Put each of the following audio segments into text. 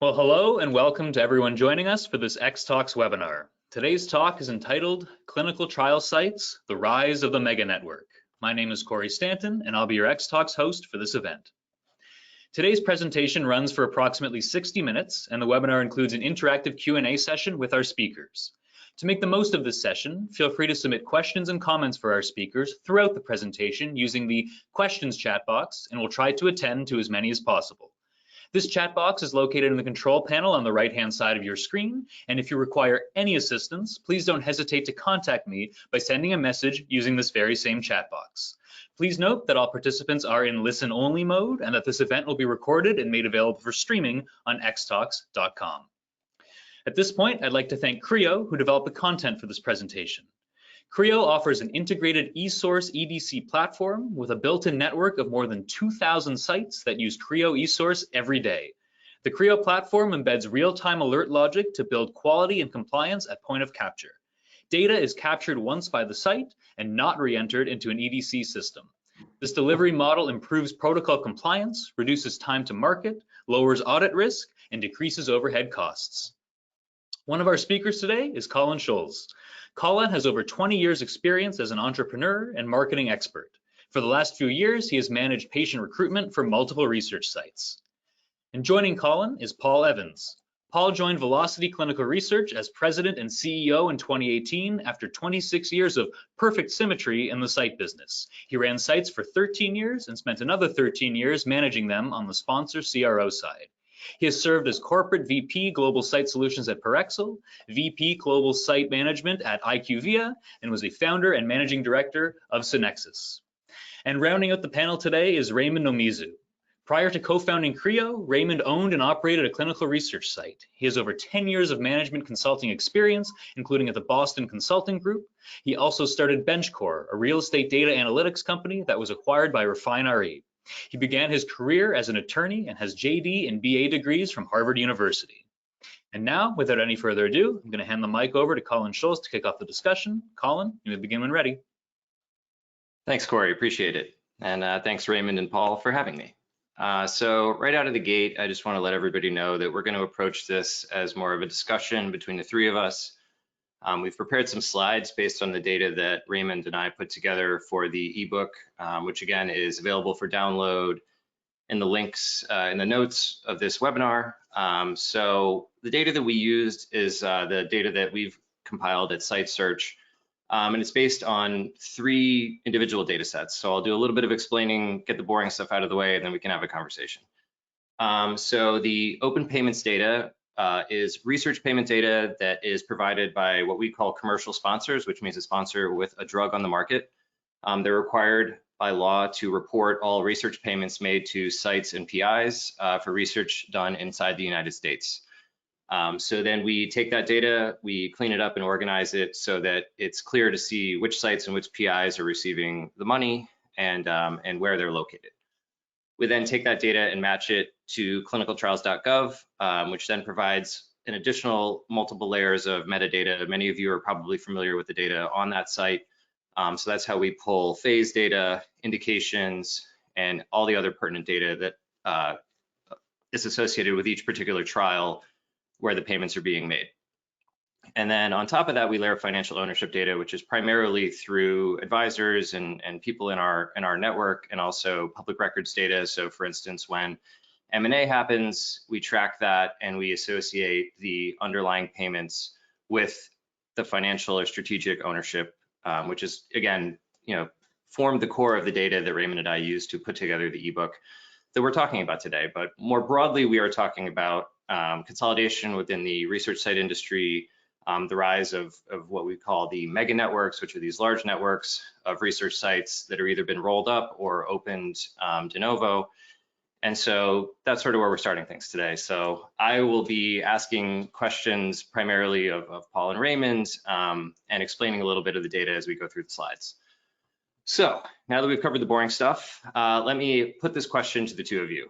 Well, hello and welcome to everyone joining us for this XTalks webinar. Today's talk is entitled Clinical Trial Sites, the Rise of the Mega Network. My name is Corey Stanton and I'll be your XTalks host for this event. Today's presentation runs for approximately 60 minutes and the webinar includes an interactive Q&A session with our speakers. To make the most of this session, feel free to submit questions and comments for our speakers throughout the presentation using the questions chat box, and we'll try to attend to as many as possible. This chat box is located in the control panel on the right-hand side of your screen, and if you require any assistance, please don't hesitate to contact me by sending a message using this very same chat box. Please note that all participants are in listen-only mode and that this event will be recorded and made available for streaming on xtalks.com. At this point, I'd like to thank CRIO, who developed the content for this presentation. CRIO offers an integrated eSource EDC platform with a built-in network of more than 2,000 sites that use CRIO eSource every day. The CRIO platform embeds real-time alert logic to build quality and compliance at point of capture. Data is captured once by the site and not re-entered into an EDC system. This delivery model improves protocol compliance, reduces time to market, lowers audit risk, and decreases overhead costs. One of our speakers today is Colin Sholes. Colin has over 20 years experience as an entrepreneur and marketing expert. For the last few years, he has managed patient recruitment for multiple research sites. And joining Colin is Paul Evans. Paul joined Velocity Clinical Research as president and CEO in 2018 after 26 years of perfect symmetry in the site business. He ran sites for 13 years and spent another 13 years managing them on the sponsor CRO side. He has served as Corporate VP Global Site Solutions at Parexel, VP Global Site Management at IQVIA, and was a founder and managing director of Synexus. And rounding out the panel today is Raymond Nomizu. Prior to co-founding CRIO, Raymond owned and operated a clinical research site. He has over 10 years of management consulting experience, including at the Boston Consulting Group. He also started BenchCore, a real estate data analytics company that was acquired by RefineRE. He began his career as an attorney and has JD and BA degrees from Harvard University. And now, without any further ado, I'm going to hand the mic over to Colin Sholes to kick off the discussion. Colin, you may begin when ready. Thanks, Corey. Appreciate it. And thanks, Raymond and Paul, for having me. So right out of the gate, I just want to let everybody know that we're going to approach this as more of a discussion between the three of us. We've prepared some slides based on the data that Raymond and I put together for the ebook, which again is available for download in the links in the notes of this webinar. So the data that we used is the data that we've compiled at SiteSearch, and it's based on 3 individual data sets. So I'll do a little bit of explaining, get the boring stuff out of the way, and then we can have a conversation. So the open payments data is research payment data that is provided by what we call commercial sponsors, which means a sponsor with a drug on the market. They're required by law to report all research payments made to sites and PIs for research done inside the United States. So then we take that data, we clean it up and organize it so that it's clear to see which sites and which PIs are receiving the money and where they're located. We then take that data and match it to clinicaltrials.gov, which then provides an additional multiple layers of metadata. Many of you are probably familiar with the data on that site. So that's how we pull phase data, indications, and all the other pertinent data that is associated with each particular trial where the payments are being made. And then on top of that, we layer financial ownership data, which is primarily through advisors and people in our network, and also public records data. So for instance, when M&A happens, we track that and we associate the underlying payments with the financial or strategic ownership, which is, again, formed the core of the data that Raymond and I used to put together the ebook that we're talking about today. But more broadly, we are talking about consolidation within the research site industry, the rise of what we call the mega networks, which are these large networks of research sites that are either been rolled up or opened de novo. And so that's sort of where we're starting things today. So I will be asking questions primarily of Paul and Raymond and explaining a little bit of the data as we go through the slides. So now that we've covered the boring stuff, let me put this question to the two of you.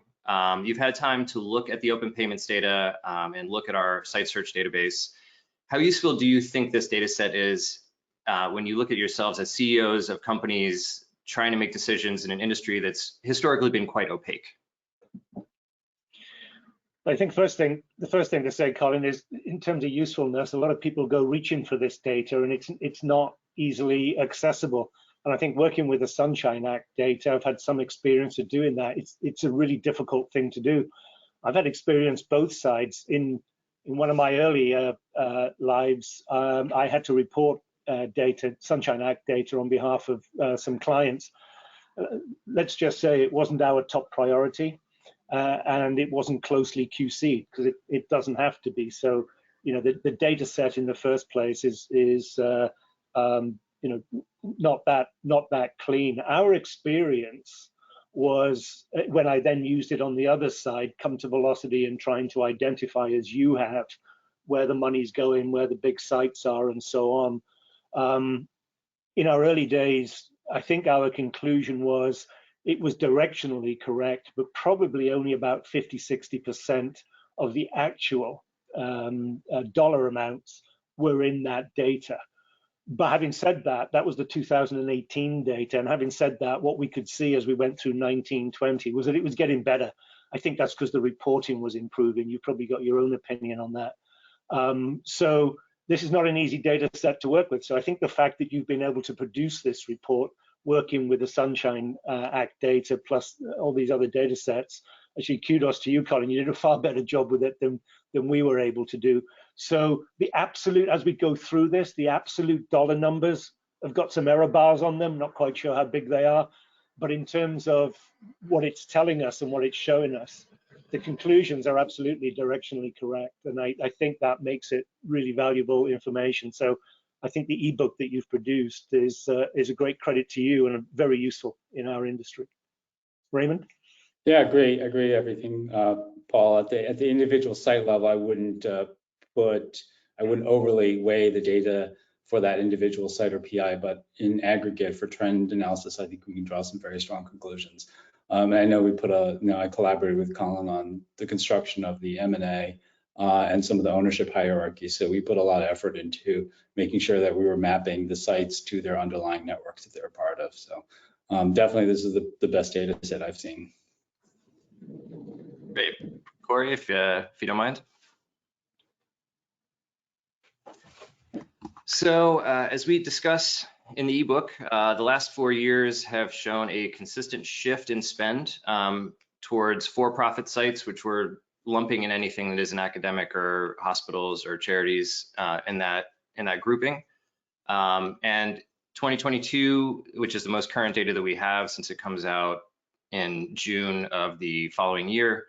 You've had time to look at the open payments data and look at our SiteSearch database. How useful do you think this data set is when you look at yourselves as CEOs of companies trying to make decisions in an industry that's historically been quite opaque? I think the first thing to say, Colin, is in terms of usefulness, a lot of people go reaching for this data, and it's not easily accessible. And I think working with the Sunshine Act data, I've had some experience of doing that. It's a really difficult thing to do. I've had experience both sides. In one of my early lives, I had to report data, Sunshine Act data, on behalf of some clients. Let's just say it wasn't our top priority. And it wasn't closely QC'd because it doesn't have to be. So, the data set in the first place is not that clean. Our experience was when I then used it on the other side, come to velocity and trying to identify, as you have, where the money's going, where the big sites are, and so on. In our early days, I think our conclusion was it was directionally correct, but probably only about 50–60% of the actual dollar amounts were in that data. But having said that, that was the 2018 data. And having said that, what we could see as we went through 1920 was that it was getting better. I think that's because the reporting was improving. You've probably got your own opinion on that. So this is not an easy data set to work with. So I think the fact that you've been able to produce this report working with the Sunshine Act data plus all these other data sets, actually kudos to you, Colin. You did a far better job with it than we were able to do. So the absolute, as we go through this, the absolute dollar numbers have got some error bars on them, not quite sure how big they are, but in terms of what it's telling us and what it's showing us, the conclusions are absolutely directionally correct. And I think that makes it really valuable information. So I think the ebook that you've produced is a great credit to you and very useful in our industry. Raymond? Yeah, I agree everything, Paul. At the individual site level, I wouldn't overly weigh the data for that individual site or PI, but in aggregate for trend analysis, I think we can draw some very strong conclusions. And I know we I collaborated with Colin on the construction of the M&A and some of the ownership hierarchy. So we put a lot of effort into making sure that we were mapping the sites to their underlying networks that they're a part of. So definitely this is the best data set I've seen. Great. Corey, if you don't mind. So as we discuss in the ebook, the last 4 years have shown a consistent shift in spend towards for-profit sites, which we're lumping in anything that is an academic or hospitals or charities in that grouping. And 2022, which is the most current data that we have since it comes out in June of the following year,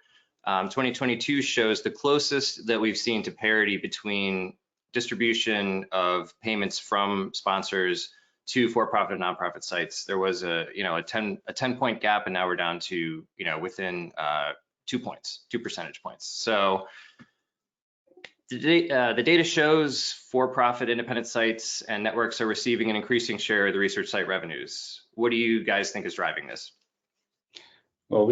2022 shows the closest that we've seen to parity between distribution of payments from sponsors to for-profit and nonprofit sites. There was a 10-point gap, and now we're down to within 2 percentage points. So the data shows for-profit independent sites and networks are receiving an increasing share of the research site revenues. What do you guys think is driving this? Well,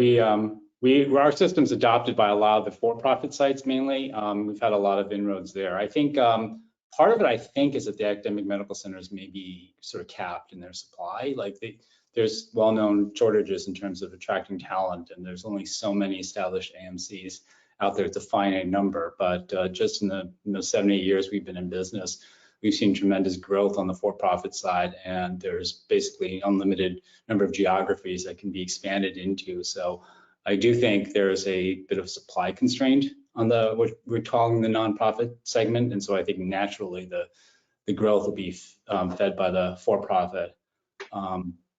our system's adopted by a lot of the for-profit sites mainly. We've had a lot of inroads there. I think part of it, is that the academic medical centers may be sort of capped in their supply. Like there's well-known shortages in terms of attracting talent, and there's only so many established AMCs out there. It's a finite number, but just in the 7, 8 years we've been in business, we've seen tremendous growth on the for-profit side, and there's basically unlimited number of geographies that can be expanded into. So I do think there's a bit of supply constraint on what we're calling the nonprofit segment, and so I think naturally the growth will be fed by the for-profit.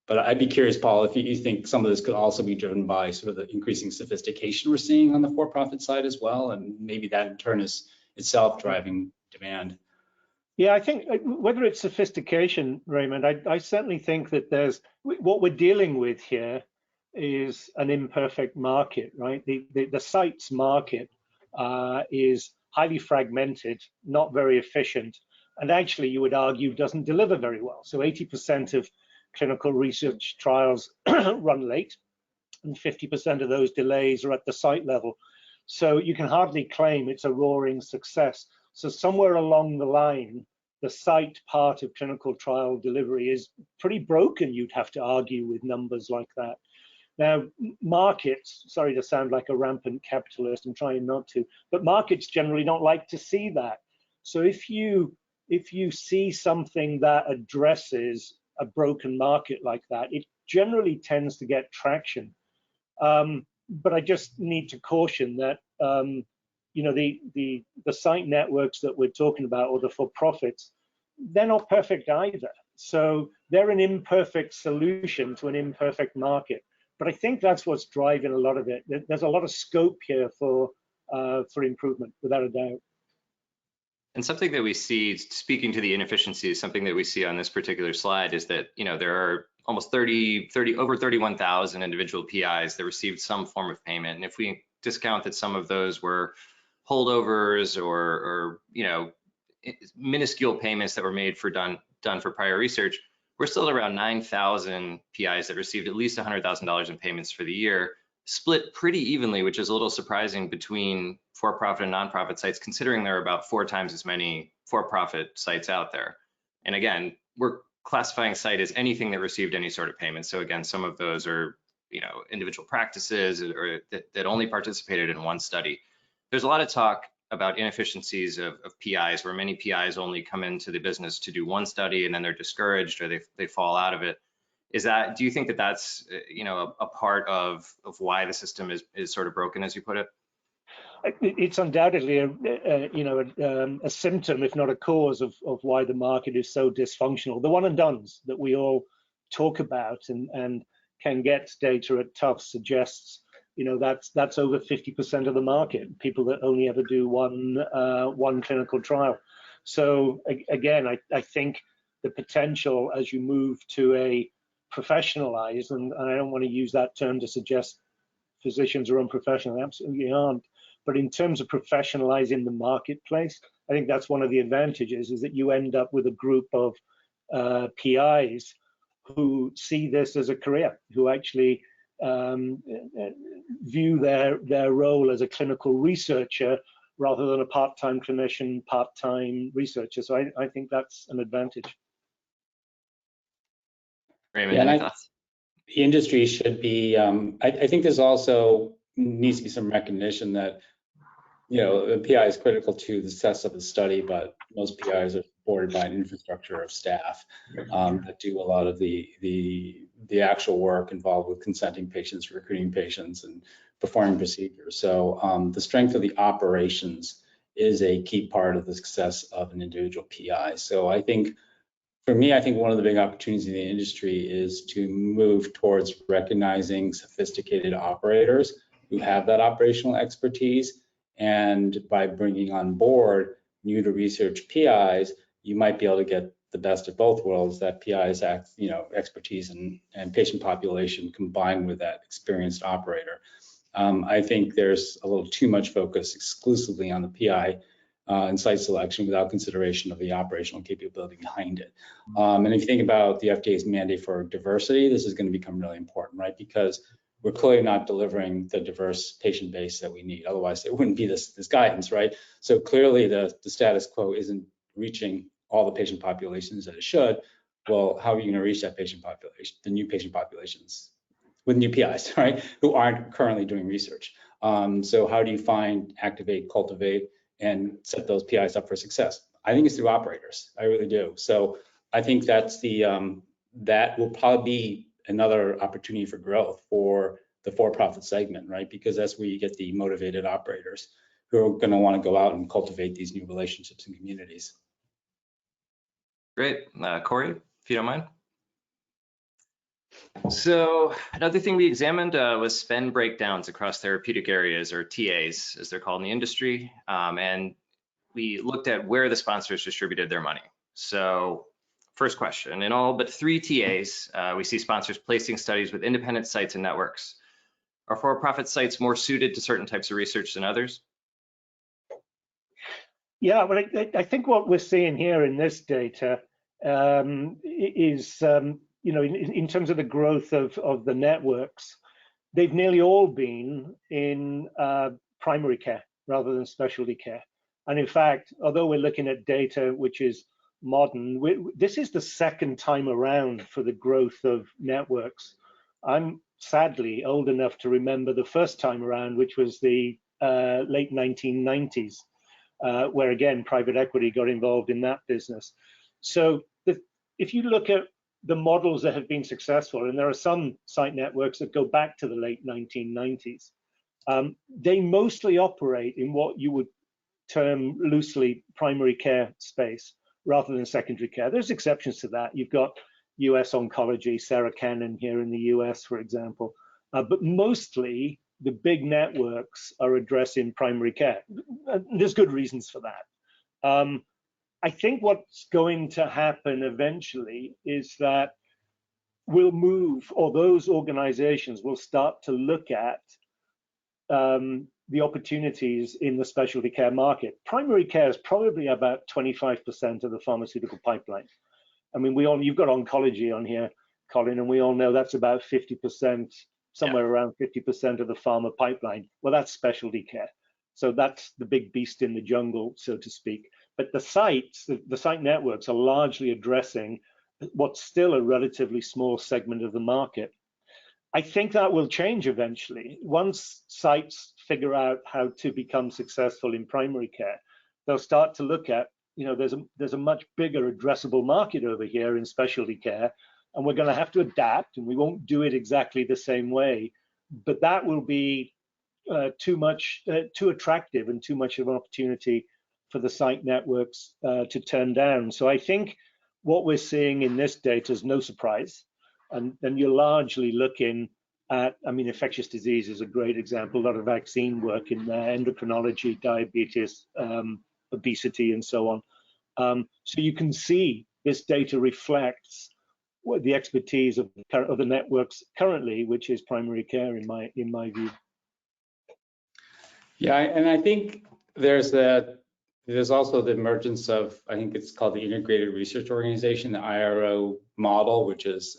But I'd be curious, Paul, if you think some of this could also be driven by sort of the increasing sophistication we're seeing on the for-profit side as well, and maybe that in turn is itself driving demand. Yeah, I think whether it's sophistication, Raymond, I certainly think that what we're dealing with here is an imperfect market, right? The sites market is highly fragmented, not very efficient, and actually you would argue doesn't deliver very well. So 80% of clinical research trials run late, and 50% of those delays are at the site level. So you can hardly claim it's a roaring success. So somewhere along the line, the site part of clinical trial delivery is pretty broken, you'd have to argue, with numbers like that. Now, markets, sorry to sound like a rampant capitalist, I'm trying not to, but markets generally don't like to see that. So if you see something that addresses a broken market like that, it generally tends to get traction. But I just need to caution that the site networks that we're talking about, or the for-profits, they're not perfect either. So they're an imperfect solution to an imperfect market. But I think that's what's driving a lot of it. There's a lot of scope here for improvement, without a doubt. And something that we see, speaking to the inefficiencies, something that we see on this particular slide is that, there are almost over 31,000 individual PIs that received some form of payment. And if we discount that some of those were holdovers or minuscule payments that were made for done for prior research, we're still at around 9,000 PIs that received at least $100,000 in payments for the year, split pretty evenly, which is a little surprising between for-profit and nonprofit sites, considering there are about 4 times as many for-profit sites out there. And again, we're classifying site as anything that received any sort of payment. So again, some of those are, individual practices or that only participated in one study. There's a lot of talk about inefficiencies of PIs, where many PIs only come into the business to do one study and then they're discouraged or they fall out of it. Do you think that that's a part of why the system is sort of broken, as you put it? It's undoubtedly a symptom, if not a cause, of why the market is so dysfunctional. The one and dones that we all talk about and can get data at Tufts suggests, that's over 50% of the market, people that only ever do one clinical trial. So again, I think the potential as you move to a professionalized, and I don't want to use that term to suggest physicians are unprofessional, they absolutely aren't. But in terms of professionalizing the marketplace, I think that's one of the advantages, is that you end up with a group of PIs who see this as a career, who actually view their role as a clinical researcher rather than a part-time clinician, part-time researcher. So I think that's an advantage. Raymond, any thoughts? The industry should be, I think there's also needs to be some recognition that, the PI is critical to the success of the study, but most PIs are supported by an infrastructure of staff that do a lot of the actual work involved with consenting patients, recruiting patients, and performing procedures. So the strength of the operations is a key part of the success of an individual PI. So I think, for me, I think one of the big opportunities in the industry is to move towards recognizing sophisticated operators who have that operational expertise. And by bringing on board new to research PIs, you might be able to get the best of both worlds, that PI's expertise and patient population combined with that experienced operator. I think there's a little too much focus exclusively on the PI and site selection without consideration of the operational capability behind it. And if you think about the FDA's mandate for diversity, this is going to become really important, right? Because we're clearly not delivering the diverse patient base that we need. Otherwise, it wouldn't be this guidance, right? So clearly the status quo isn't reaching all the patient populations that it should. Well, how are you going to reach that patient population, the new patient populations with new PIs, right, who aren't currently doing research? So how do you find, activate, cultivate, and set those PIs up for success? I think it's through operators. I really do. So I think that's that will probably be another opportunity for growth for the for-profit segment, right? Because that's where you get the motivated operators who are going to want to go out and cultivate these new relationships and communities. Great. Corey, if you don't mind. So another thing we examined was spend breakdowns across therapeutic areas, or TAs, as they're called in the industry. And we looked at where the sponsors distributed their money. So first question, in all but 3 TAs, we see sponsors placing studies with independent sites and networks. Are for-profit sites more suited to certain types of research than others? Yeah, but I think what we're seeing here in this data is, in terms of the growth of the networks, they've nearly all been in primary care rather than specialty care. And in fact, although we're looking at data which is modern, this is the second time around for the growth of networks. I'm sadly old enough to remember the first time around, which was the late 1990s, where again private equity got involved in that business. So if you look at the models that have been successful, and there are some site networks that go back to the late 1990s, they mostly operate in what you would term loosely primary care space rather than secondary care. There's exceptions to that. You've got US Oncology, Sarah Cannon here in the US, for example. But mostly the big networks are addressing primary care. There's good reasons for that. I think what's going to happen eventually is that we'll move, or those organizations will start to look at the opportunities in the specialty care market. Primary care is probably about 25% of the pharmaceutical pipeline. I mean, you've got oncology on here, Colin, and we all know that's about 50%, somewhere around 50% of the pharma pipeline. Well, that's specialty care. So that's the big beast in the jungle, so to speak. But the sites, the site networks are largely addressing what's still a relatively small segment of the market. I think that will change eventually. Once sites figure out how to become successful in primary care, they'll start to look at, there's a much bigger addressable market over here in specialty care, and we're going to have to adapt, and we won't do it exactly the same way. But that will be too attractive and too much of an opportunity for the site networks to turn down. So I think what we're seeing in this data is no surprise. And then you're largely looking at, I mean, infectious disease is a great example, a lot of vaccine work in there, endocrinology, diabetes, obesity, and so on. So you can see this data reflects what the expertise of the networks currently, which is primary care in my view. Yeah, and I think there's also the emergence of, I think it's called the Integrated Research Organization, the IRO model, which is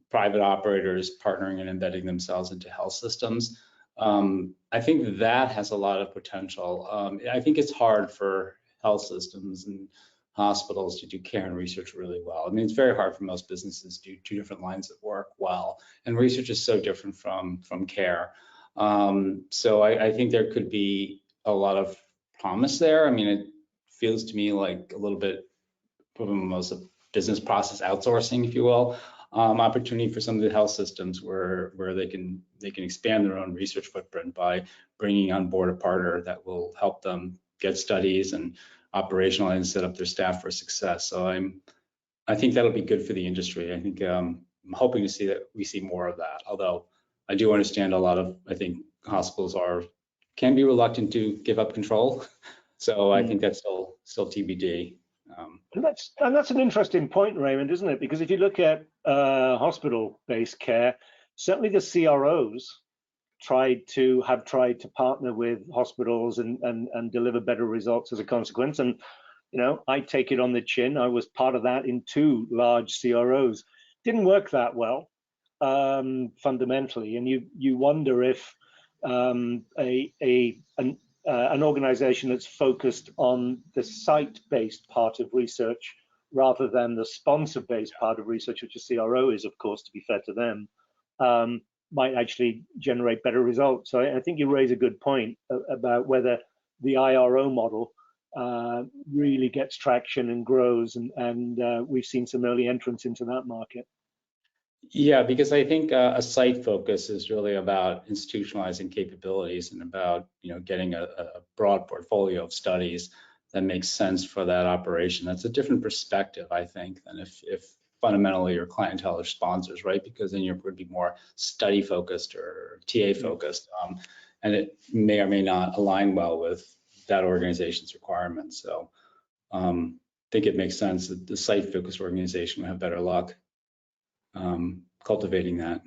private operators partnering and embedding themselves into health systems. I think that has a lot of potential. I think it's hard for health systems and hospitals to do care and research really well. I mean, it's very hard for most businesses to do two different lines of work well, and research is so different from care. So I think there could be a lot of promise there. I mean, it feels to me like a little bit almost a business process outsourcing, if you will, opportunity for some of the health systems where they can expand their own research footprint by bringing on board a partner that will help them get studies and operationalize and set up their staff for success. So I think that'll be good for the industry. I think I'm hoping to see that we see more of that. Although I do understand a lot of, I think hospitals can be reluctant to give up control. So I think that's still TBD. And that's an interesting point, Raymond, isn't it? Because if you look at hospital-based care, certainly the CROs tried to partner with hospitals and deliver better results as a consequence. And I take it on the chin. I was part of that in 2 large CROs. Didn't work that well fundamentally, and you wonder if an organization that's focused on the site-based part of research rather than the sponsor-based part of research, which a CRO is, of course, to be fair to them, might actually generate better results. So I think you raise a good point about whether the IRO model really gets traction and grows, and we've seen some early entrants into that market. Yeah, because I think a site focus is really about institutionalizing capabilities and about getting a broad portfolio of studies that makes sense for that operation. That's a different perspective, I think, than if fundamentally your clientele are sponsors, right? Because then you're going to be more study focused or TA focused, and it may or may not align well with that organization's requirements. So I think it makes sense that the site focused organization will have better luck cultivating that.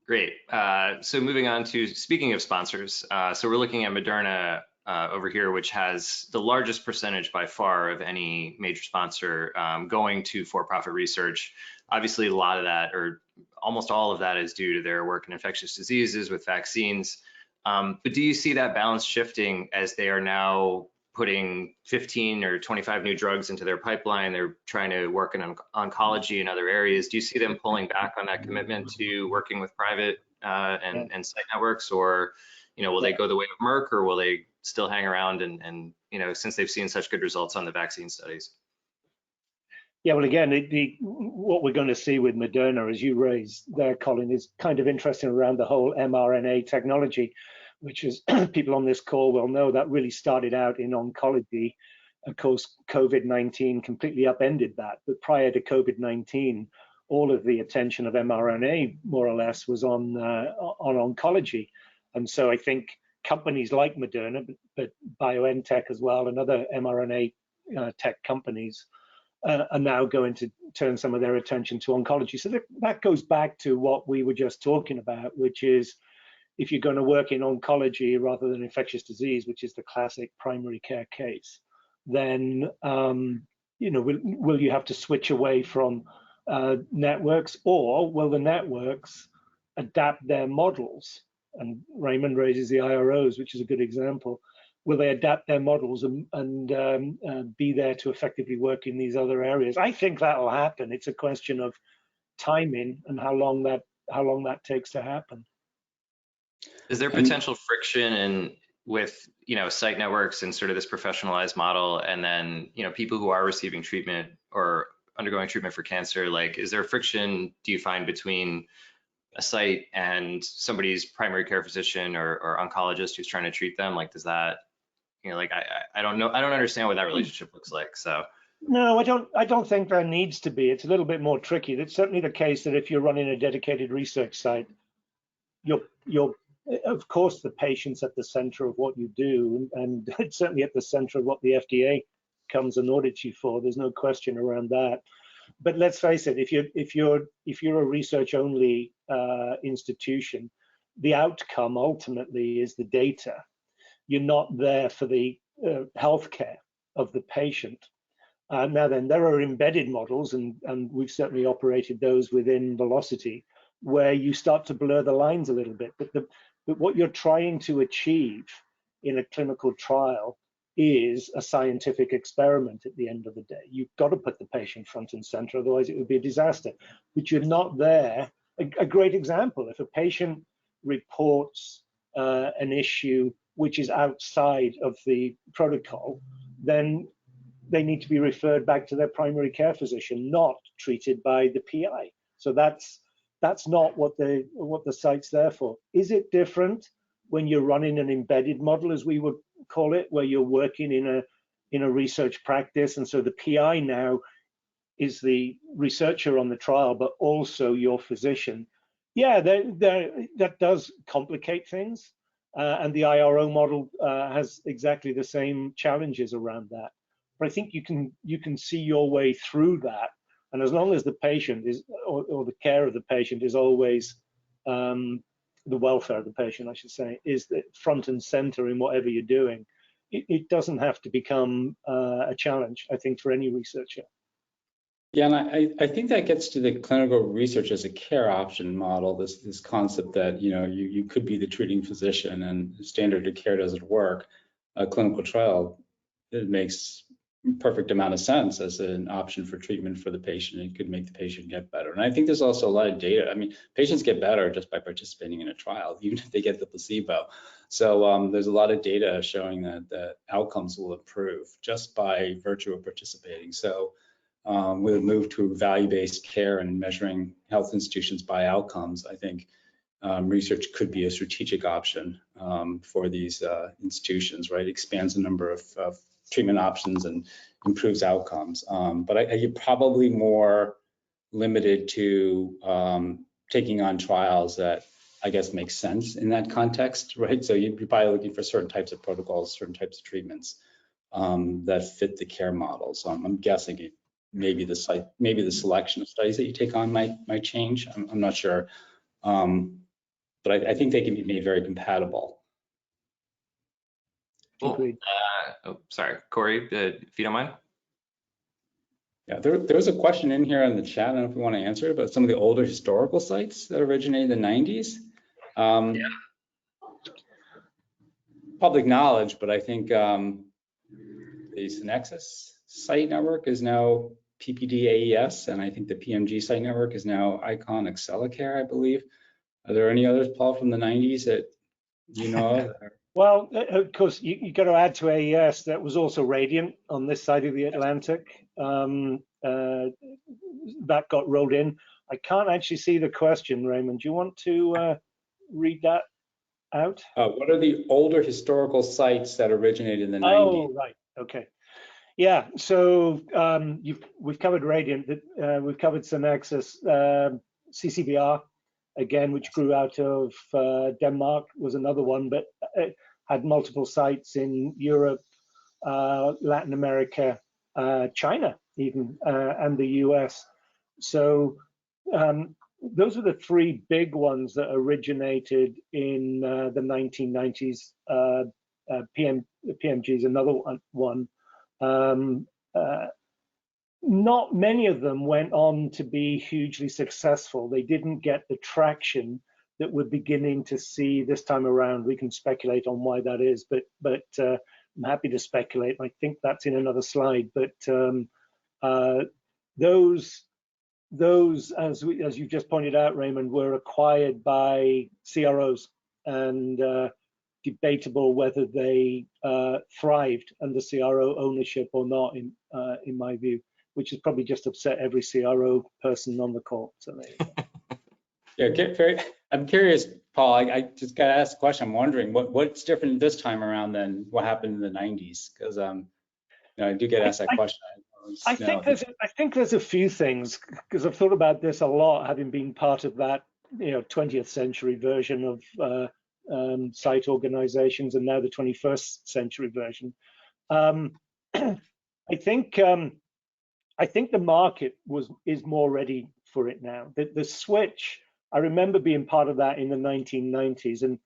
Great. So moving on to, speaking of sponsors, so we're looking at Moderna over here, which has the largest percentage by far of any major sponsor going to for-profit research. Obviously, a lot of that, or almost all of that, is due to their work in infectious diseases with vaccines. But do you see that balance shifting as they are now putting 15 or 25 new drugs into their pipeline. They're trying to work in oncology and other areas. Do you see them pulling back on that commitment to working with private and site networks, or will they go the way of Merck, or will they still hang around and since they've seen such good results on the vaccine studies? Yeah, well, again, what we're going to see with Moderna, as you raised there, Colin, is kind of interesting around the whole mRNA technology, which is people on this call will know that really started out in oncology. Of course, COVID-19 completely upended that. But prior to COVID-19, all of the attention of mRNA, more or less, was on oncology. And so I think companies like Moderna, but BioNTech as well, and other mRNA tech companies are now going to turn some of their attention to oncology. So that goes back to what we were just talking about, which is if you're going to work in oncology rather than infectious disease, which is the classic primary care case, then will you have to switch away from networks, or will the networks adapt their models? And Raymond raises the IROs, which is a good example. Will they adapt their models and be there to effectively work in these other areas? I think that'll happen. It's a question of timing and how long that takes to happen. Is there potential friction with site networks and sort of this professionalized model, and then people who are receiving treatment or undergoing treatment for cancer? Like, is there friction, do you find, between a site and somebody's primary care physician or oncologist who's trying to treat them? Like, does that, I don't know. I don't understand what that relationship looks like. So no, I don't think there needs to be. It's a little bit more tricky. It's certainly the case that if you're running a dedicated research site, you're of course the patient's at the center of what you do, and it's certainly at the center of what the FDA comes and audits you for. There's no question around that. But let's face it, if you're a research only institution, the outcome ultimately is the data. You're not there for the healthcare of the patient. Now then, there are embedded models, and we've certainly operated those within Velocity, where you start to blur the lines a little bit. But what you're trying to achieve in a clinical trial is a scientific experiment at the end of the day. You've got to put the patient front and center, otherwise it would be a disaster. But you're not there. A great example, if a patient reports an issue which is outside of the protocol, then they need to be referred back to their primary care physician, not treated by the PI. So that's not what the site's there for. Is it different when you're running an embedded model, as we would call it, where you're working in a research practice, and so the PI now is the researcher on the trial, but also your physician? Yeah, that does complicate things, and the IRO model has exactly the same challenges around that. But I think you can see your way through that, and as long as the patient is, or the care of the patient is always, the welfare of the patient, I should say, is the front and center in whatever you're doing, it doesn't have to become a challenge, I think, for any researcher. Yeah, and I think that gets to the clinical research as a care option model, this concept that you could be the treating physician and standard of care doesn't work. A clinical trial, it makes perfect amount of sense as an option for treatment for the patient. It could make the patient get better. And I think there's also a lot of data. I mean, patients get better just by participating in a trial, even if they get the placebo. So there's a lot of data showing that outcomes will improve just by virtue of participating. So we'll move to value-based care and measuring health institutions by outcomes. I think research could be a strategic option for these institutions, right? Expands the number of treatment options and improves outcomes. But you're probably more limited to taking on trials that I guess make sense in that context, right? So you're probably looking for certain types of protocols, certain types of treatments that fit the care model. So I'm guessing maybe the selection of studies that you take on might change. I'm not sure, but I think they can be made very compatible. Cool. Sorry, Corey, if you don't mind. Yeah, there's a question in here in the chat. I don't know if we want to answer it, but some of the older historical sites that originated in the 90s. Yeah. Public knowledge, but I think the Synexus site network is now PPD AES, and I think the PMG site network is now Icon Accelicare, I believe. Are there any others, Paul, from the 90s that you know of? Well, of course, you got to add to AES that was also Radiant on this side of the Atlantic. That got rolled in. I can't actually see the question, Raymond. Do you want to read that out? What are the older historical sites that originated in the 90s? Oh, right. Okay. Yeah. So we've covered Radiant. We've covered Synexus, CCBR, again, which grew out of Denmark, was another one, but it had multiple sites in Europe, Latin America, China even, and the US. So those are the three big ones that originated in the 1990s. PMG is another one. Not many of them went on to be hugely successful. They didn't get the traction that we're beginning to see this time around. We can speculate on why that is, but I'm happy to speculate. I think that's in another slide. But those, as you just pointed out, Raymond, were acquired by CROs, and debatable whether they thrived under CRO ownership or not, in my view, which has probably just upset every CRO person on the call. So there you go. Yeah, I'm curious, Paul. I just got to ask the question. I'm wondering what's different this time around than what happened in the 90s, because I do get asked that question. I think there's a few things, because I've thought about this a lot, having been part of that 20th century version of site organizations, and now the 21st century version. I think the market is more ready for it now. The switch, I remember being part of that in the 1990s, and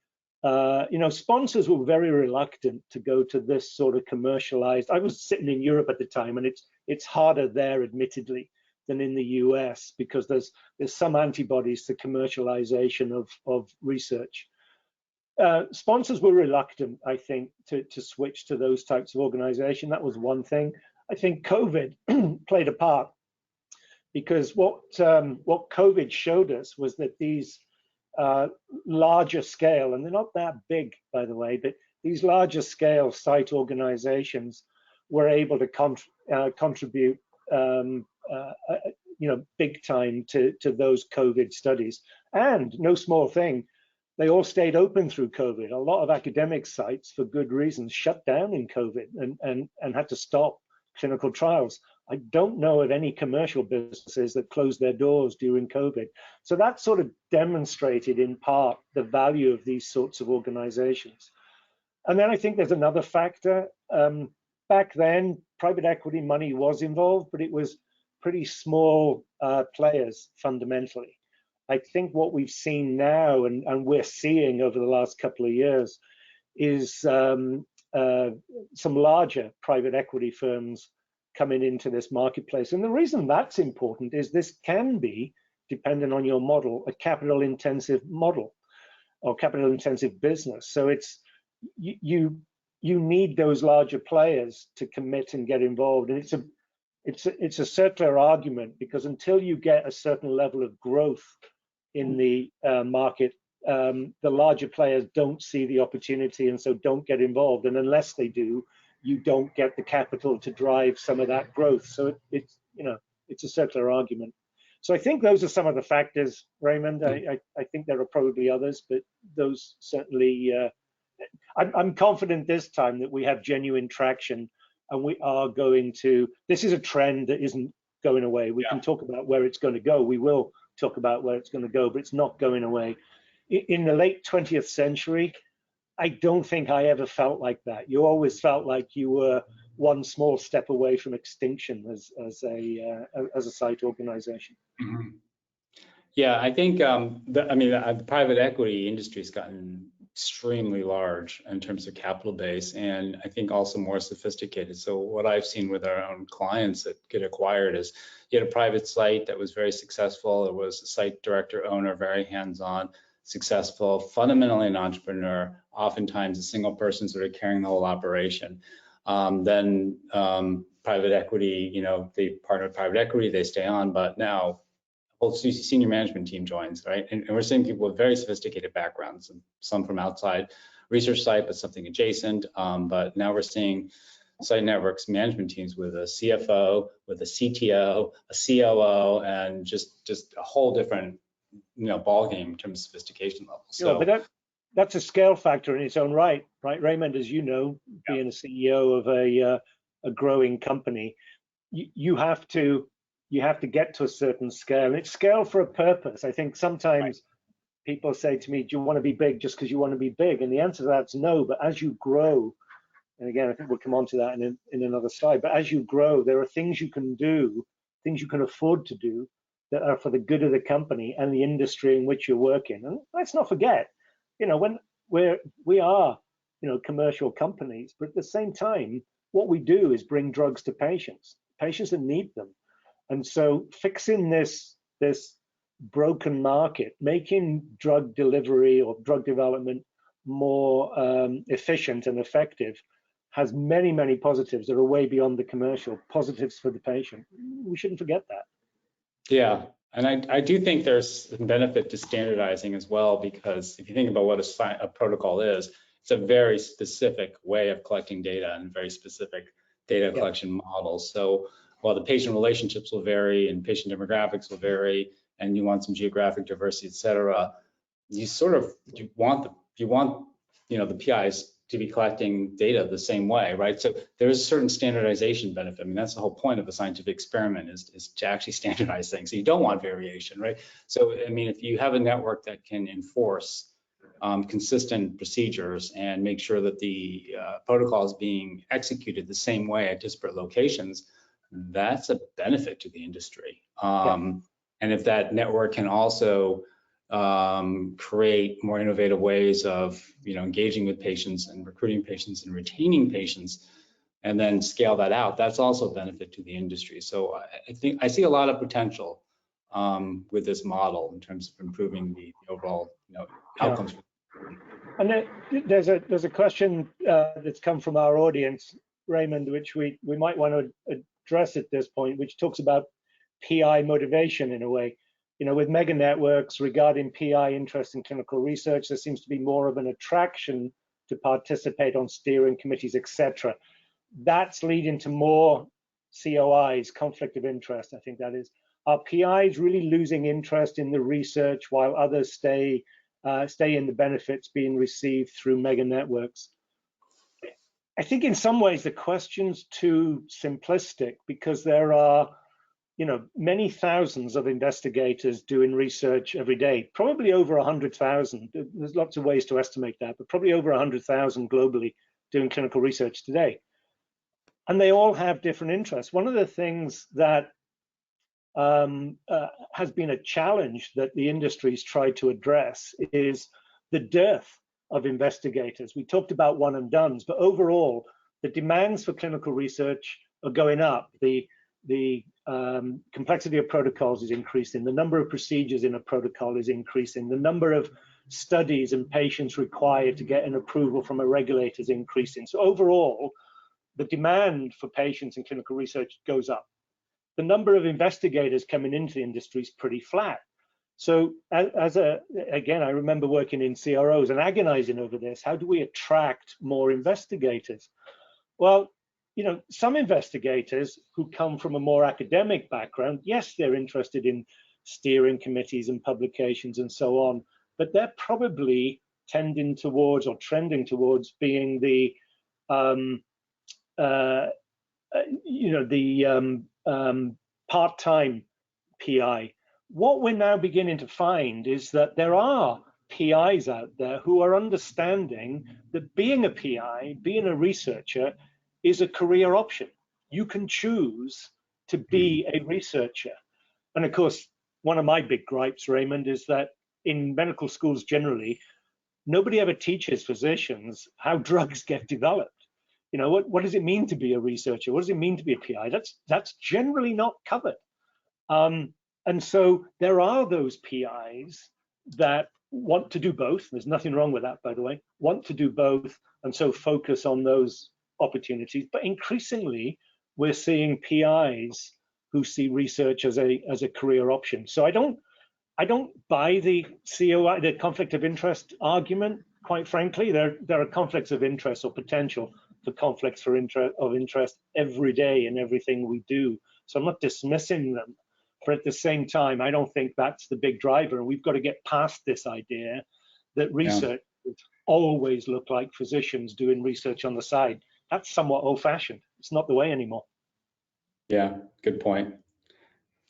sponsors were very reluctant to go to this sort of commercialized. I was sitting in Europe at the time, and it's harder there, admittedly, than in the US, because there's some antibodies to commercialization of research. Sponsors were reluctant, I think, to switch to those types of organization. That was one thing. I think COVID played a part, because what COVID showed us was that these larger scale, and they're not that big, by the way, but these larger scale site organizations were able to contribute big time to those COVID studies. And no small thing, they all stayed open through COVID. A lot of academic sites, for good reasons, shut down in COVID and had to stop clinical trials. I don't know of any commercial businesses that closed their doors during COVID. So that sort of demonstrated in part the value of these sorts of organizations. And then I think there's another factor. Back then, private equity money was involved, but it was pretty small players fundamentally. I think what we've seen now, and we're seeing over the last couple of years, is some larger private equity firms coming into this marketplace. And the reason that's important is this can be, depending on your model, a capital intensive model or capital intensive business. So it's you need those larger players to commit and get involved. And it's a circular argument, because until you get a certain level of growth in the market, the larger players don't see the opportunity and so don't get involved. And unless they do, you don't get the capital to drive some of that growth. So it's a circular argument. So I think those are some of the factors, Raymond. I think there are probably others, but those certainly, I'm confident this time that we have genuine traction, and we are going to, this is a trend that isn't going away. We can talk about where it's going to go. We will talk about where it's going to go, but it's not going away. In the late 20th century, I don't think I ever felt like that. You always felt like you were one small step away from extinction as a site organization. Mm-hmm. Yeah, I think the private equity industry has gotten extremely large in terms of capital base, and I think also more sophisticated. So what I've seen with our own clients that get acquired is you had a private site that was very successful. It was a site director owner, very hands-on, successful, fundamentally an entrepreneur, oftentimes a single person sort of carrying the whole operation. Then private equity, they partner with private equity, they stay on, but now whole senior management team joins, right? And we're seeing people with very sophisticated backgrounds, and some from outside research site, but something adjacent. But now we're seeing site networks management teams with a CFO, with a CTO, a COO, and just a whole different, ball game in terms of sophistication level. So, but that's a scale factor in its own right, right, Raymond? As you know, being a CEO of a growing company, you have to get to a certain scale. And it's scale for a purpose. I think sometimes people say to me, "Do you want to be big just because you want to be big?" And the answer to that's no. But as you grow, and again, I think we'll come on to that in another slide. But as you grow, there are things you can do, things you can afford to do that are for the good of the company and the industry in which you're working. And let's not forget, when we are, commercial companies, but at the same time, what we do is bring drugs to patients that need them. And so fixing this broken market, making drug delivery or drug development more efficient and effective has many, many positives that are way beyond the commercial positives for the patient. We shouldn't forget that. Yeah, and I do think there's some benefit to standardizing as well, because if you think about what a protocol is, it's a very specific way of collecting data and very specific data collection models. So while the patient relationships will vary and patient demographics will vary, and you want some geographic diversity, et cetera, you want the PIs to be collecting data the same way, right? So there is a certain standardization benefit. I mean, that's the whole point of a scientific experiment is to actually standardize things. So you don't want variation, right? So, I mean, if you have a network that can enforce consistent procedures and make sure that the protocol is being executed the same way at disparate locations, that's a benefit to the industry. And if that network can also create more innovative ways of engaging with patients and recruiting patients and retaining patients, and then scale that out, that's also a benefit to the industry. So I think I see a lot of potential with this model in terms of improving the overall outcomes. And there's a question that's come from our audience, Raymond, which we might want to address at this point, which talks about PI motivation in a way. With mega networks regarding PI interest in clinical research, there seems to be more of an attraction to participate on steering committees, etc. That's leading to more COIs, conflict of interest, I think that is. Are PIs really losing interest in the research while others stay in the benefits being received through mega networks? I think in some ways the question's too simplistic, because there are many thousands of investigators doing research every day, probably over 100,000. There's lots of ways to estimate that, but probably over 100,000 globally doing clinical research today. And they all have different interests. One of the things that has been a challenge that the industry's tried to address is the dearth of investigators. We talked about one and dones, but overall, the demands for clinical research are going up. The complexity of protocols is increasing. The number of procedures in a protocol is increasing. The number of studies and patients required to get an approval from a regulator is increasing. So overall, the demand for patients in clinical research goes up. The number of investigators coming into the industry is pretty flat. So again, I remember working in CROs and agonizing over this. How do we attract more investigators? Well, some investigators who come from a more academic background, yes, they're interested in steering committees and publications and so on, but they're probably tending towards or trending towards being the part-time PI. What we're now beginning to find is that there are PIs out there who are understanding that being a PI, being a researcher, is a career option. You can choose to be a researcher. And of course, one of my big gripes, Raymond, is that in medical schools generally, nobody ever teaches physicians how drugs get developed. What does it mean to be a researcher? What does it mean to be a PI? That's generally not covered. And so there are those PIs that want to do both. There's nothing wrong with that, by the way, want to do both, and so focus on those opportunities, but increasingly we're seeing PIs who see research as a career option. So I don't buy the COI, the conflict of interest argument. Quite frankly, there are conflicts of interest or potential for conflicts of interest every day in everything we do. So I'm not dismissing them, but at the same time, I don't think that's the big driver. And we've got to get past this idea that research always look like physicians doing research on the side. That's somewhat old-fashioned. It's not the way anymore. Yeah, good point.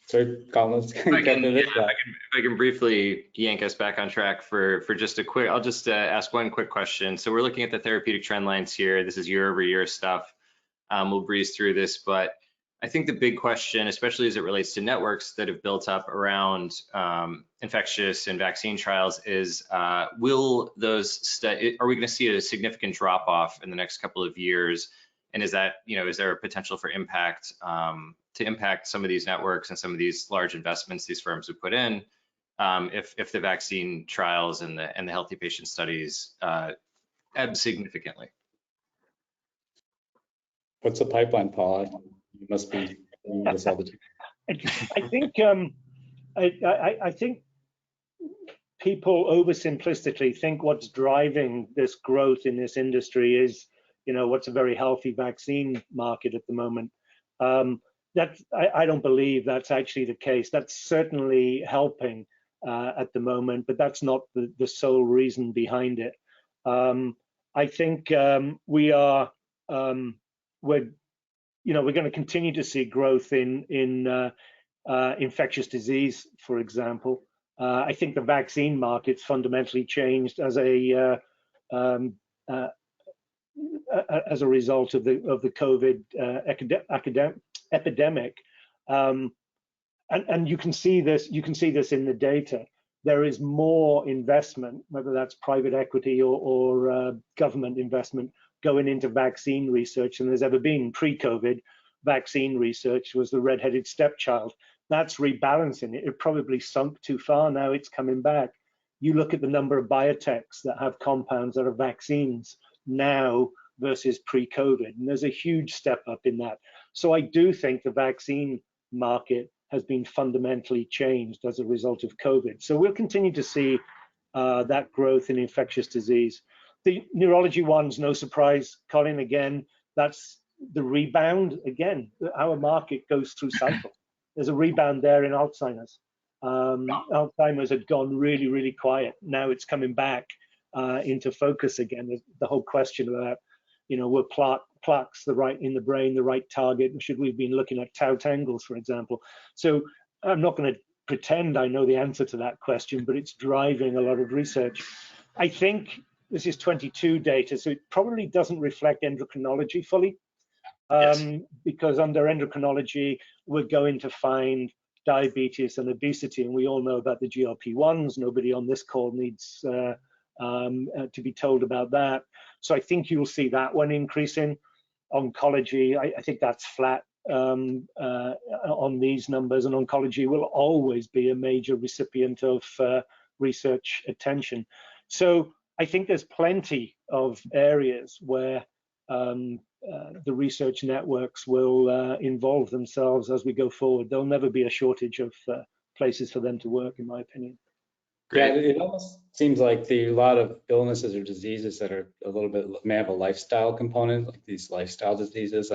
So, Colin, let's get into this. If I can briefly yank us back on track for just a quick, I'll just ask one quick question. So we're looking at the therapeutic trend lines here. This is year-over-year stuff. We'll breeze through this, but I think the big question, especially as it relates to networks that have built up around infectious and vaccine trials, is will those are we going to see a significant drop off in the next couple of years? And is that, is there a potential for impact to impact some of these networks and some of these large investments these firms have put in if the vaccine trials and the healthy patient studies ebb significantly? What's the pipeline, Paul? You must be doing this all the time. I think people oversimplistically think what's driving this growth in this industry is, what's a very healthy vaccine market at the moment. I don't believe that's actually the case. That's certainly helping at the moment, but that's not the sole reason behind it. I think we're going to continue to see growth in infectious disease, for example. I think the vaccine market's fundamentally changed as a result of the COVID epidemic, and you can see this. You can see this in the data. There is more investment, whether that's private equity or government investment, going into vaccine research than there's ever been. Pre-COVID, vaccine research was the red-headed stepchild. That's rebalancing. It probably sunk too far. Now it's coming back. You look at the number of biotechs that have compounds that are vaccines now versus pre-COVID, and there's a huge step up in that. So I do think the vaccine market has been fundamentally changed as a result of COVID. So we'll continue to see that growth in infectious disease. The neurology one's no surprise, Colin. Again, that's the rebound. Again, our market goes through cycles. There's a rebound there in Alzheimer's. Alzheimer's had gone really, really quiet. Now it's coming back into focus again. The whole question about, were plaques in the brain the right target? Should we have been looking at tau tangles, for example? So I'm not going to pretend I know the answer to that question, but it's driving a lot of research. I think this is 22 data, so it probably doesn't reflect endocrinology fully, because under endocrinology, we're going to find diabetes and obesity, and we all know about the GLP-1s. Nobody on this call needs to be told about that. So I think you'll see that one increasing. Oncology, I think that's flat on these numbers, and oncology will always be a major recipient of research attention. So I think there's plenty of areas where the research networks will involve themselves as we go forward. There'll never be a shortage of places for them to work, in my opinion. Great. Yeah, it almost seems like a lot of illnesses or diseases that are a little bit, may have a lifestyle component, like these lifestyle diseases.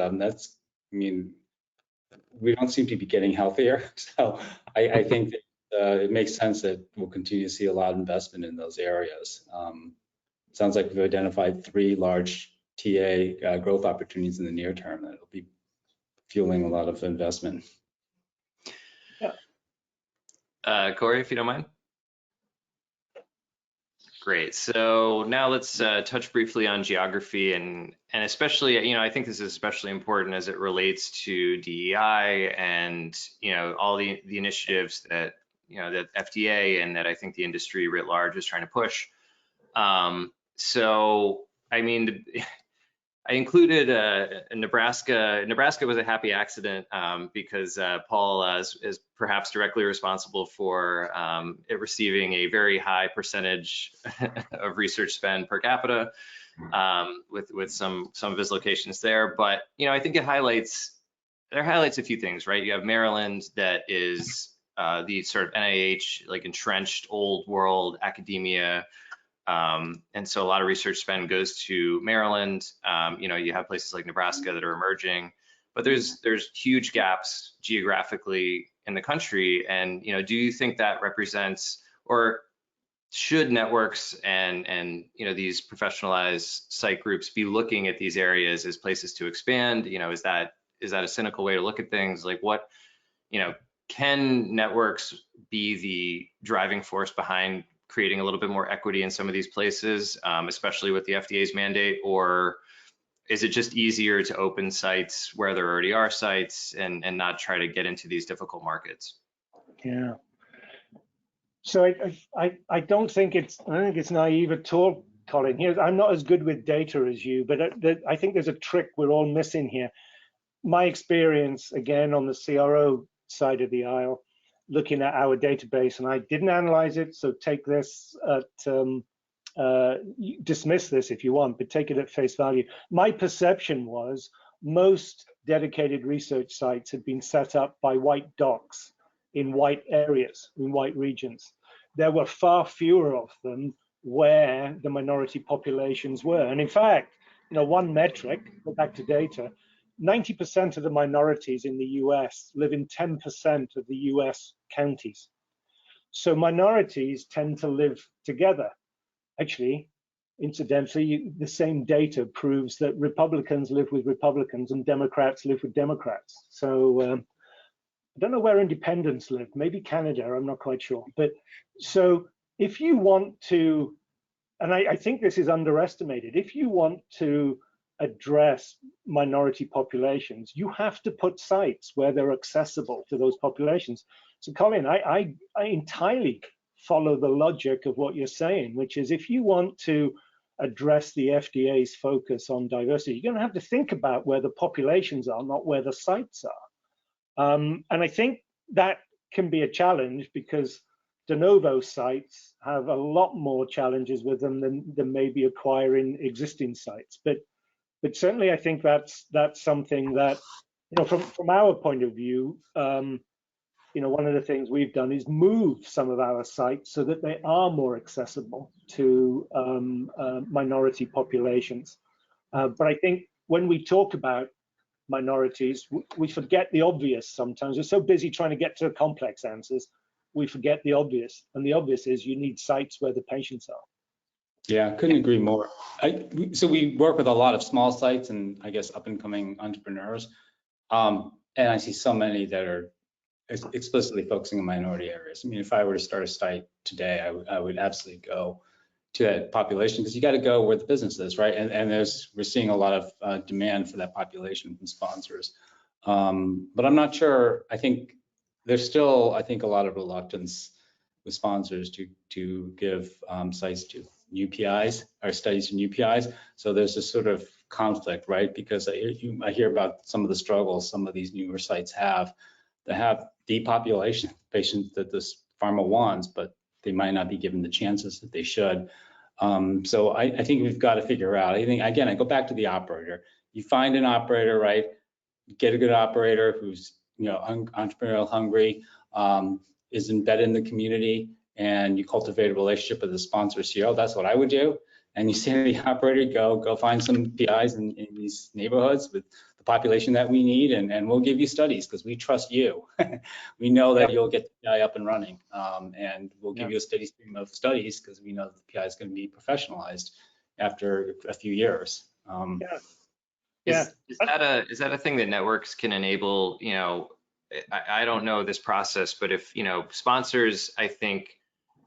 We don't seem to be getting healthier. So I think that it makes sense that we'll continue to see a lot of investment in those areas. It sounds like we've identified 3 large TA growth opportunities in the near term that will be fueling a lot of investment. Yeah. Corey, if you don't mind. Great. So now let's touch briefly on geography and especially, I think this is especially important as it relates to DEI and, all the initiatives that, that FDA and that I think the industry writ large is trying to push. So, I included Nebraska. Nebraska was a happy accident because Paul is perhaps directly responsible for it receiving a very high percentage of research spend per capita. with some of his locations there. But I think it highlights a few things, right? You have Maryland that is the sort of NIH, like entrenched old world academia. And so a lot of research spend goes to Maryland. You have places like Nebraska that are emerging, but there's huge gaps geographically in the country. And do you think that represents, or should networks and these professionalized site groups be looking at these areas as places to expand? Is that a cynical way to look at things? Like what, can networks be the driving force behind creating a little bit more equity in some of these places, especially with the FDA's mandate? Or is it just easier to open sites where there already are sites and not try to get into these difficult markets? Yeah. So I don't think it's naive at all, Colin. Here, I'm not as good with data as you, but I think there's a trick we're all missing here. My experience, again, on the CRO side of the aisle, looking at our database, and I didn't analyze it, so take this at dismiss this if you want, but take it at face value. My perception was most dedicated research sites had been set up by white docs in white areas, in white regions. There were far fewer of them where the minority populations were. And in fact, one metric, go back to data, 90% of the minorities in the US live in 10% of the US counties. So minorities tend to live together. Actually, incidentally, the same data proves that Republicans live with Republicans and Democrats live with Democrats. So I don't know where independents live, maybe Canada, I'm not quite sure. But so if you want to, and I think this is underestimated, if you want to address minority populations, you have to put sites where they're accessible to those populations. So Colin, I entirely follow the logic of what you're saying, which is if you want to address the FDA's focus on diversity, you're going to have to think about where the populations are, not where the sites are. And I think that can be a challenge because de novo sites have a lot more challenges with them than maybe acquiring existing sites. But certainly I think that's something that, from our point of view, one of the things we've done is move some of our sites so that they are more accessible to minority populations. But I think when we talk about minorities, we forget the obvious sometimes. We're so busy trying to get to complex answers, we forget the obvious. And the obvious is you need sites where the patients are. Yeah, I couldn't agree more. So we work with a lot of small sites and I guess up and coming entrepreneurs. And I see so many that are explicitly focusing on minority areas. I mean, if I were to start a site today, I would absolutely go to that population because you got to go where the business is, right? And we're seeing a lot of demand for that population from sponsors. But I'm not sure. I think there's still, a lot of reluctance with sponsors to give sites to UPIs or studies in UPIs. So there's this sort of conflict, right? Because I hear about some of the struggles some of these newer sites have to have depopulation patients that this pharma wants, but they might not be given the chances that they should. So I think we've got to figure out. I think, again, I go back to the operator. You find an operator, right? Get a good operator who's entrepreneurial hungry, is embedded in the community, and you cultivate a relationship with the sponsor CEO. That's what I would do. And you say to the operator, go find some PIs in these neighborhoods with the population that we need, and we'll give you studies because we trust you. We know that you'll get the PI up and running, and we'll give you a steady stream of studies because we know that the PI is going to be professionalized after a few years. Is that a thing that networks can enable? I don't know this process, but if sponsors, I think,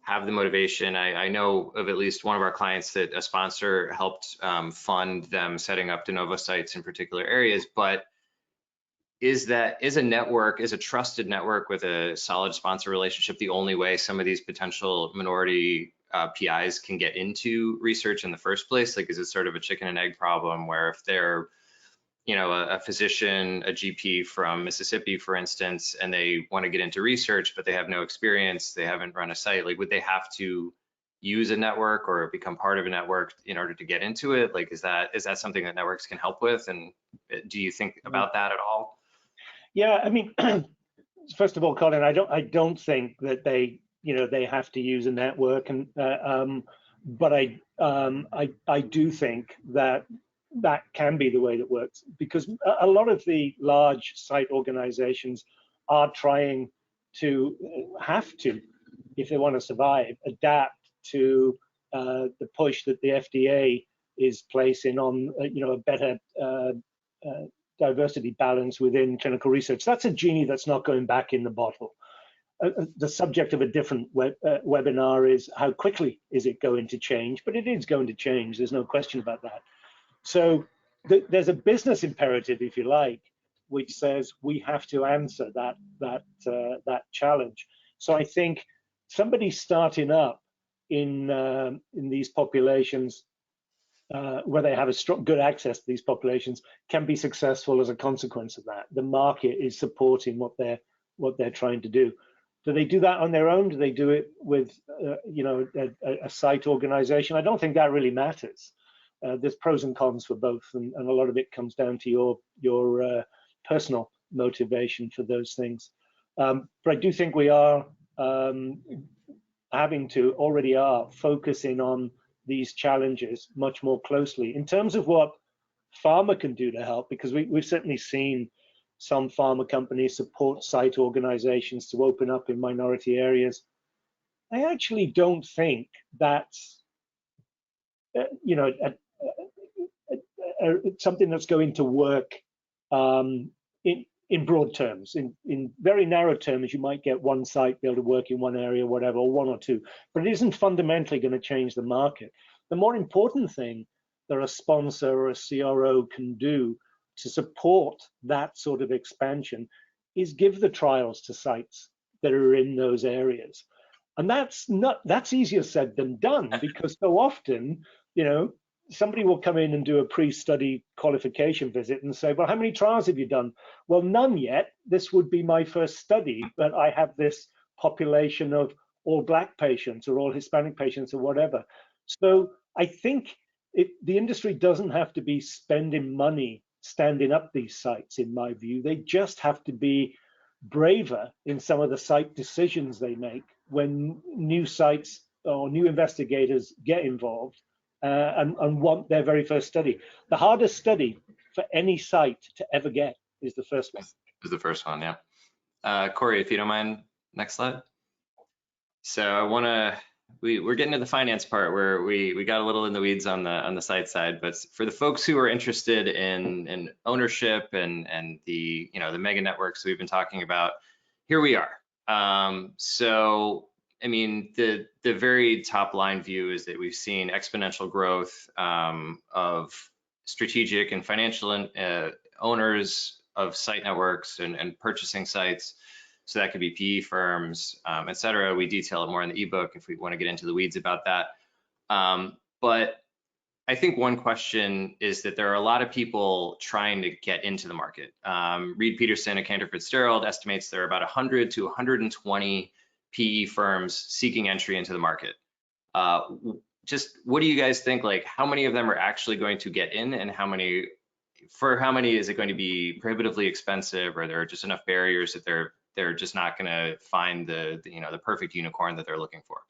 have the motivation. I know of at least one of our clients that a sponsor helped fund them setting up de novo sites in particular areas. But is a trusted network with a solid sponsor relationship the only way some of these potential minority PIs can get into research in the first place? Like, is it sort of a chicken and egg problem where if they're a physician, a GP from Mississippi, for instance, and they want to get into research, but they have no experience, they haven't run a site, like would they have to, use a network or become part of a network in order to get into it? Like, is that something that networks can help with? And do you think about that at all? Yeah, I mean, first of all, Colin, I don't think that they have to use a network, and but I do think that that can be the way that works, because a lot of the large site organizations are trying to have to, if they want to survive, adapt to the push that the FDA is placing on a better diversity balance within clinical research. That's a genie that's not going back in the bottle. The subject of a different webinar is how quickly is it going to change, but it is going to change. There's no question about that. So there's a business imperative, if you like, which says we have to answer that challenge. So I think somebody starting up in these populations where they have good access to these populations can be successful as a consequence of that. The market is supporting what they're trying to do. Do they do that on their own? Do they do it with a site organization? I don't think that really matters. There's pros and cons for both, and a lot of it comes down to your personal motivation for those things. But I do think we are already are focusing on these challenges much more closely in terms of what pharma can do to help, because we've certainly seen some pharma companies support site organizations to open up in minority areas. I actually don't think that's something that's going to work in broad terms. In very narrow terms, you might get one site be able to work in one area, whatever, or one or two, but it isn't fundamentally going to change the market. The more important thing that a sponsor or a CRO can do to support that sort of expansion is give the trials to sites that are in those areas. And that's easier said than done, because so often, somebody will come in and do a pre-study qualification visit and say, well, how many trials have you done? Well, none yet. This would be my first study, but I have this population of all Black patients or all Hispanic patients or whatever. So I think the industry doesn't have to be spending money standing up these sites, in my view. They just have to be braver in some of the site decisions they make when new sites or new investigators get involved and want their very first study. The hardest study for any site to ever get is the first one. Is the first one, yeah. Corey, if you don't mind, next slide. So I want to, we're getting to the finance part where we got a little in the weeds on the site side, but for the folks who are interested in ownership and the the mega networks we've been talking about, here we are. So I mean, the very top line view is that we've seen exponential growth of strategic and financial owners of site networks and purchasing sites. So that could be PE firms, et cetera. We detail it more in the ebook if we want to get into the weeds about that. But I think one question is that there are a lot of people trying to get into the market. Reed Peterson at Cantor Fitzgerald estimates there are about 100 to 120 PE firms seeking entry into the market. Just what do you guys think? Like, how many of them are actually going to get in, and how many is it going to be prohibitively expensive, or there are just enough barriers that they're just not going to find the perfect unicorn that they're looking for?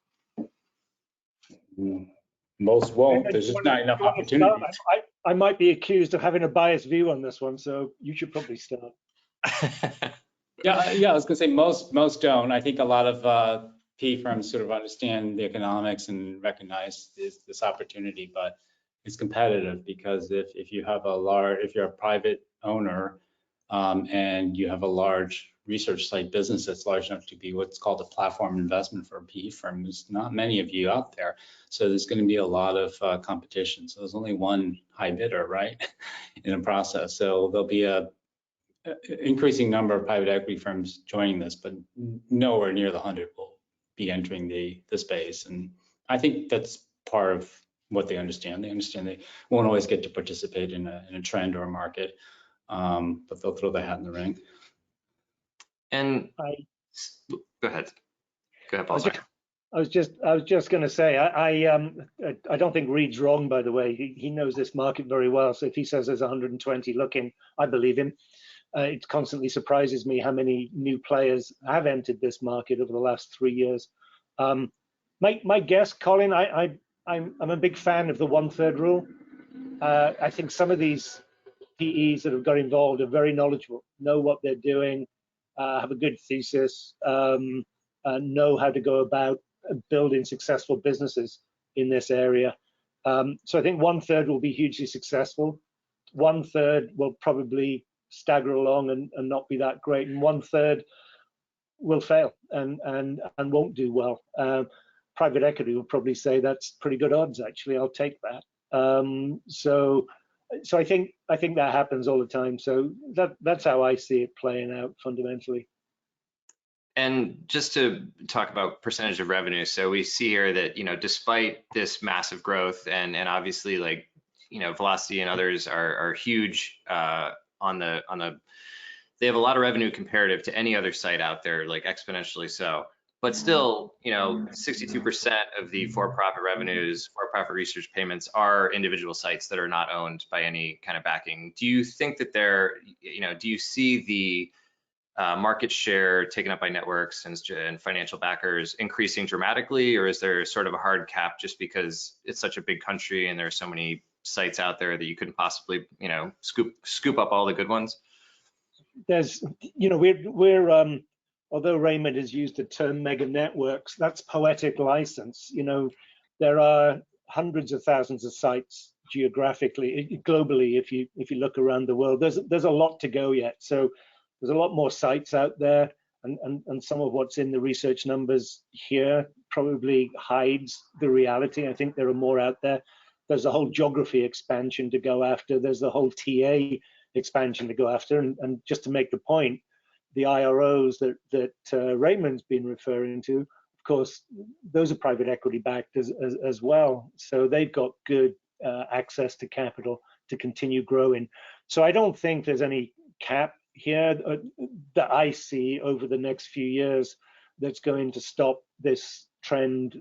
Most won't. There's just not enough opportunities. I might be accused of having a biased view on this one, so you should probably start. Yeah, I was going to say most don't. I think a lot of PE firms sort of understand the economics and recognize this opportunity, but it's competitive because if you're a private owner and you have a large research site business that's large enough to be what's called a platform investment for a PE firm, there's not many of you out there. So there's going to be a lot of competition. So there's only one high bidder, right, in the process. So there'll be a increasing number of private equity firms joining this, but nowhere near the 100 will be entering the space. And I think that's part of what they understand. They understand they won't always get to participate in a trend or a market, but they'll throw their hat in the ring. And go ahead, Paul. I was just going to say, I don't think Reed's wrong, by the way. He knows this market very well. So if he says there's 120 looking, I believe him. It constantly surprises me how many new players have entered this market over the last 3 years. My guess, Colin, I'm a big fan of the 1/3 rule. I think some of these PEs that have got involved are very knowledgeable, know what they're doing, have a good thesis, know how to go about building successful businesses in this area. So I think 1/3 will be hugely successful. 1/3 will probably stagger along and not be that great, and 1/3 will fail and won't do well. Private equity will probably say that's pretty good odds. Actually, I'll take that. So I think that happens all the time. So that's how I see it playing out fundamentally. And just to talk about percentage of revenue, so we see here that, despite this massive growth and obviously like, Velocity and others are huge on the, they have a lot of revenue comparative to any other site out there, like exponentially so. But still, 62% of the for-profit revenues, for-profit research payments are individual sites that are not owned by any kind of backing. Do you think that do you see the market share taken up by networks and financial backers increasing dramatically, or is there sort of a hard cap just because it's such a big country and there are so many sites out there that you couldn't possibly, scoop up all the good ones? There's, we're although Raymond has used the term mega networks, that's poetic license. There are hundreds of thousands of sites geographically, globally. If you look around the world, there's a lot to go yet. So there's a lot more sites out there, and some of what's in the research numbers here probably hides the reality. I think there are more out there. There's a whole geography expansion to go after. There's the whole TA expansion to go after. And just to make the point, the IROs that Raymond's been referring to, of course, those are private equity backed as well. So they've got good access to capital to continue growing. So I don't think there's any cap here that I see over the next few years that's going to stop this trend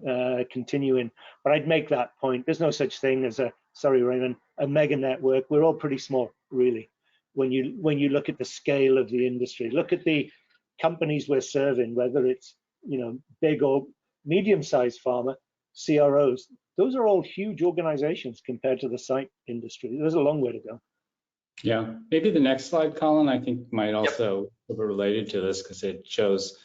continuing. But I'd make that point. There's no such thing as Raymond, a mega network. We're all pretty small, really. When you look at the scale of the industry, look at the companies we're serving, whether it's big or medium-sized pharma, CROs, those are all huge organizations compared to the site industry. There's a long way to go. Yeah, maybe the next slide, Colin, I think might also be related to this because it shows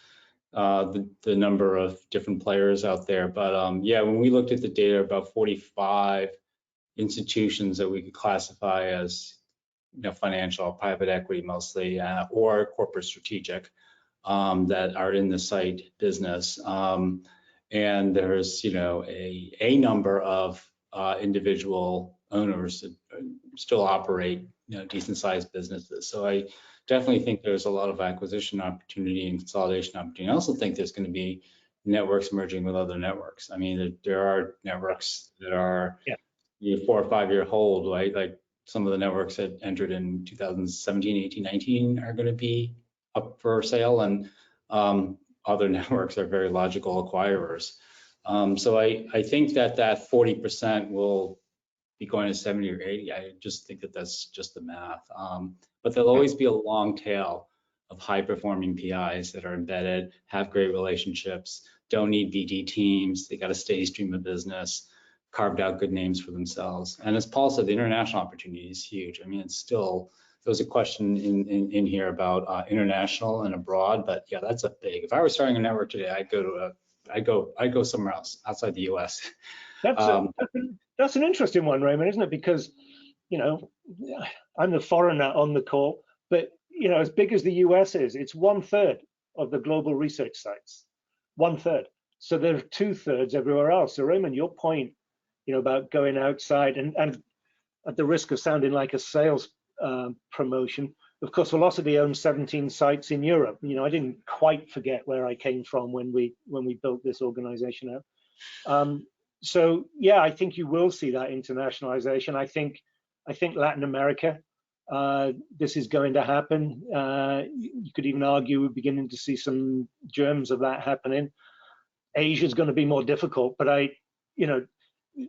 the number of different players out there. But yeah, when we looked at the data, about 45 institutions that we could classify as financial, private equity mostly, or corporate strategic that are in the site business. And there's a number of individual owners that still operate decent sized businesses. So I definitely think there's a lot of acquisition opportunity and consolidation opportunity. I also think there's going to be networks merging with other networks. I mean, there are networks that are 4 or 5 year hold, right? Like some of the networks that entered in 2017, 18, 19 are going to be up for sale, and other networks are very logical acquirers. So I think that 40% will be going to 70 or 80. I just think that that's just the math. But there'll always be a long tail of high performing PIs that are embedded, have great relationships, don't need BD teams, they got a steady stream of business, carved out good names for themselves. And as Paul said, the international opportunity is huge. I mean, it's still, there was a question in here about international and abroad, but yeah, that's a big, if I were starting a network today, I'd go somewhere else outside the US. That's an interesting one, Raymond, isn't it? Because, I'm the foreigner on the call, but, as big as the US is, it's 1/3 of the global research sites, 1/3. So there are 2/3 everywhere else. So Raymond, your point, about going outside and at the risk of sounding like a sales promotion, of course, Velocity owns 17 sites in Europe. I didn't quite forget where I came from when we built this organization out. So yeah, I think you will see that internationalization. I think Latin America, this is going to happen. You could even argue we're beginning to see some germs of that happening. Asia's going to be more difficult, but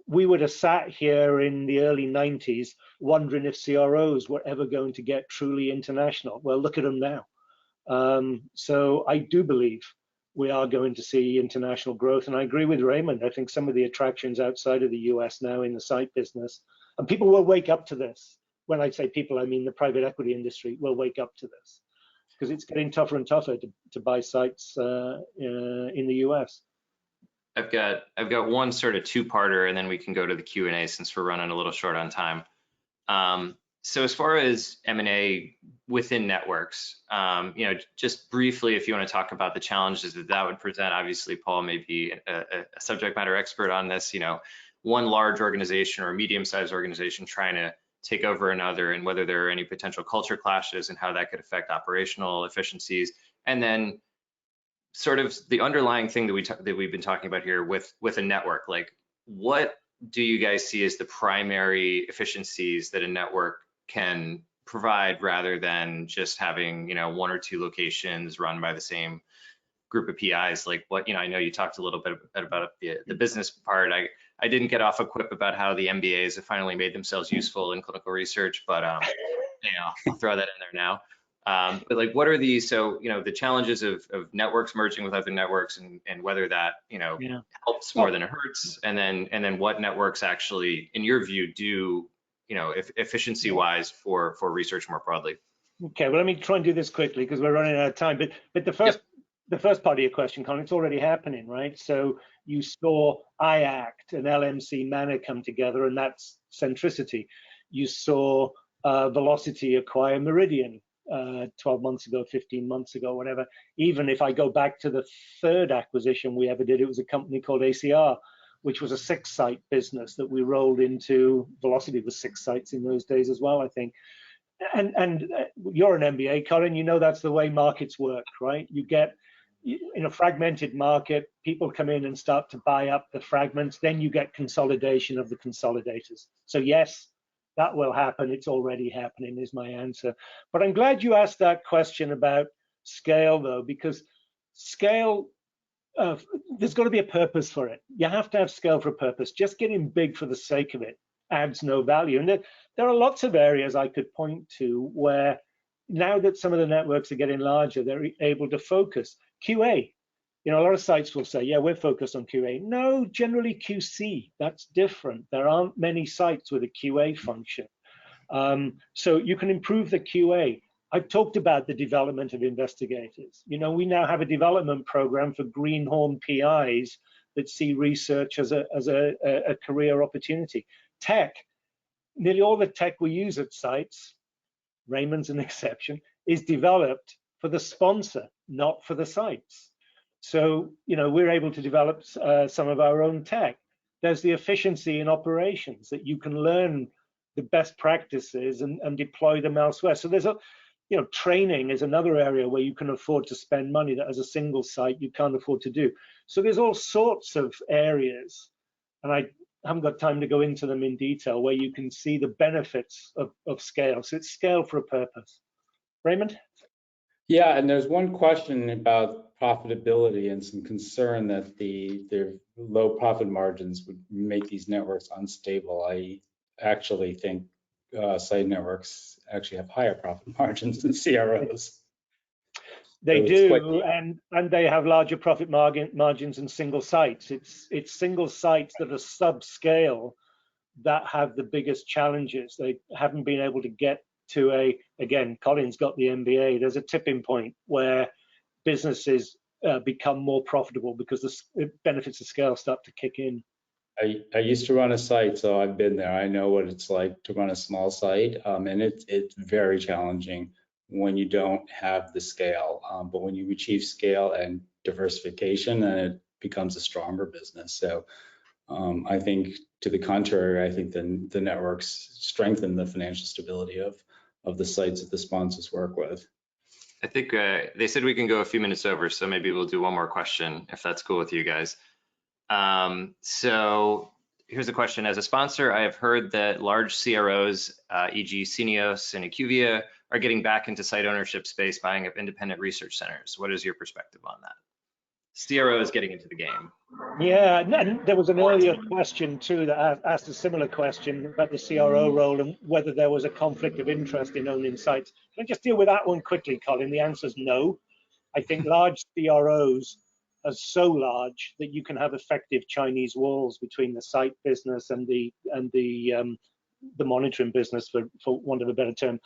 we would have sat here in the early 90s wondering if CROs were ever going to get truly international. Well, look at them now. So I do believe we are going to see international growth. And I agree with Raymond. I think some of the attractions outside of the US now in the site business, and people will wake up to this. When I say people, I mean the private equity industry will wake up to this, because it's getting tougher and tougher to buy sites in the US. I've got one sort of two-parter, and then we can go to the Q&A since we're running a little short on time. So as far as M&A within networks, just briefly, if you want to talk about the challenges that would present. Obviously, Paul may be a subject matter expert on this. One large organization or a medium-sized organization trying to take over another, and whether there are any potential culture clashes and how that could affect operational efficiencies. And then sort of the underlying thing that we've been talking about here with a network, like what do you guys see as the primary efficiencies that a network can provide, rather than just having one or two locations run by the same group of PIs? Like what, I know you talked a little bit about the business part. I didn't get off a quip about how the MBAs have finally made themselves useful in clinical research, but I'll throw that in there now. But like, what are these? So the challenges of networks merging with other networks, and whether that helps more than it hurts, and then what networks actually, in your view, do efficiency wise for research more broadly. Okay, well, let me try and do this quickly because we're running out of time. But the first part of your question, Colin, it's already happening, right? So you saw IACT and LMC Manor come together, and that's centricity. You saw Velocity acquire Meridian 12 months ago, 15 months ago, whatever. Even if I go back to the third acquisition we ever did, it was a company called ACR, which was a 6-site business that we rolled into. Velocity was 6 sites in those days as well, I think. And you're an MBA, Colin, that's the way markets work, right? You get, in a fragmented market, people come in and start to buy up the fragments, then you get consolidation of the consolidators. So yes, that will happen. It's already happening, is my answer. But I'm glad you asked that question about scale, though, because scale, there's got to be a purpose for it. You have to have scale for a purpose. Just getting big for the sake of it adds no value. And there are lots of areas I could point to where, now that some of the networks are getting larger, they're able to focus. QA, a lot of sites will say, yeah, we're focused on QA. No, generally QC, that's different. There aren't many sites with a QA function. So you can improve the QA. I've talked about the development of investigators. We now have a development program for greenhorn PIs that see research as a career opportunity. Tech, nearly all the tech we use at sites, Raymond's an exception, is developed for the sponsor, not for the sites. So, we're able to develop some of our own tech. There's the efficiency in operations that you can learn the best practices and deploy them elsewhere. So there's training is another area where you can afford to spend money that as a single site you can't afford to do. So there's all sorts of areas, and I haven't got time to go into them in detail, where you can see the benefits of scale. So it's scale for a purpose. Raymond? Yeah, and there's one question about profitability and some concern that their low profit margins would make these networks unstable. I actually think site networks actually have higher profit margins than CROs. They do, and they have larger profit margins than single sites. It's single sites that are subscale that have the biggest challenges. They haven't been able to get to again, Colin's got the MBA. There's a tipping point where businesses become more profitable because the benefits of scale start to kick in. I used to run a site, so I've been there. I know what it's like to run a small site, and it's very challenging when you don't have the scale. But when you achieve scale and diversification, then it becomes a stronger business. So I think, to the contrary, I think the networks strengthen the financial stability of the sites that the sponsors work with. I think they said we can go a few minutes over, so maybe we'll do one more question if that's cool with you guys. So here's a question. As a sponsor, I have heard that large CROs, e.g. Syneos and IQVIA, are getting back into site ownership space, buying up independent research centers. What is your perspective on that? CROs getting into the game. Yeah, and there was an earlier question too that asked a similar question about the CRO role and whether there was a conflict of interest in owning sites. Can I just deal with that one quickly, Colin? The answer is no. I think large CROs are so large that you can have effective Chinese walls between the site business and the monitoring business, for want of a better term.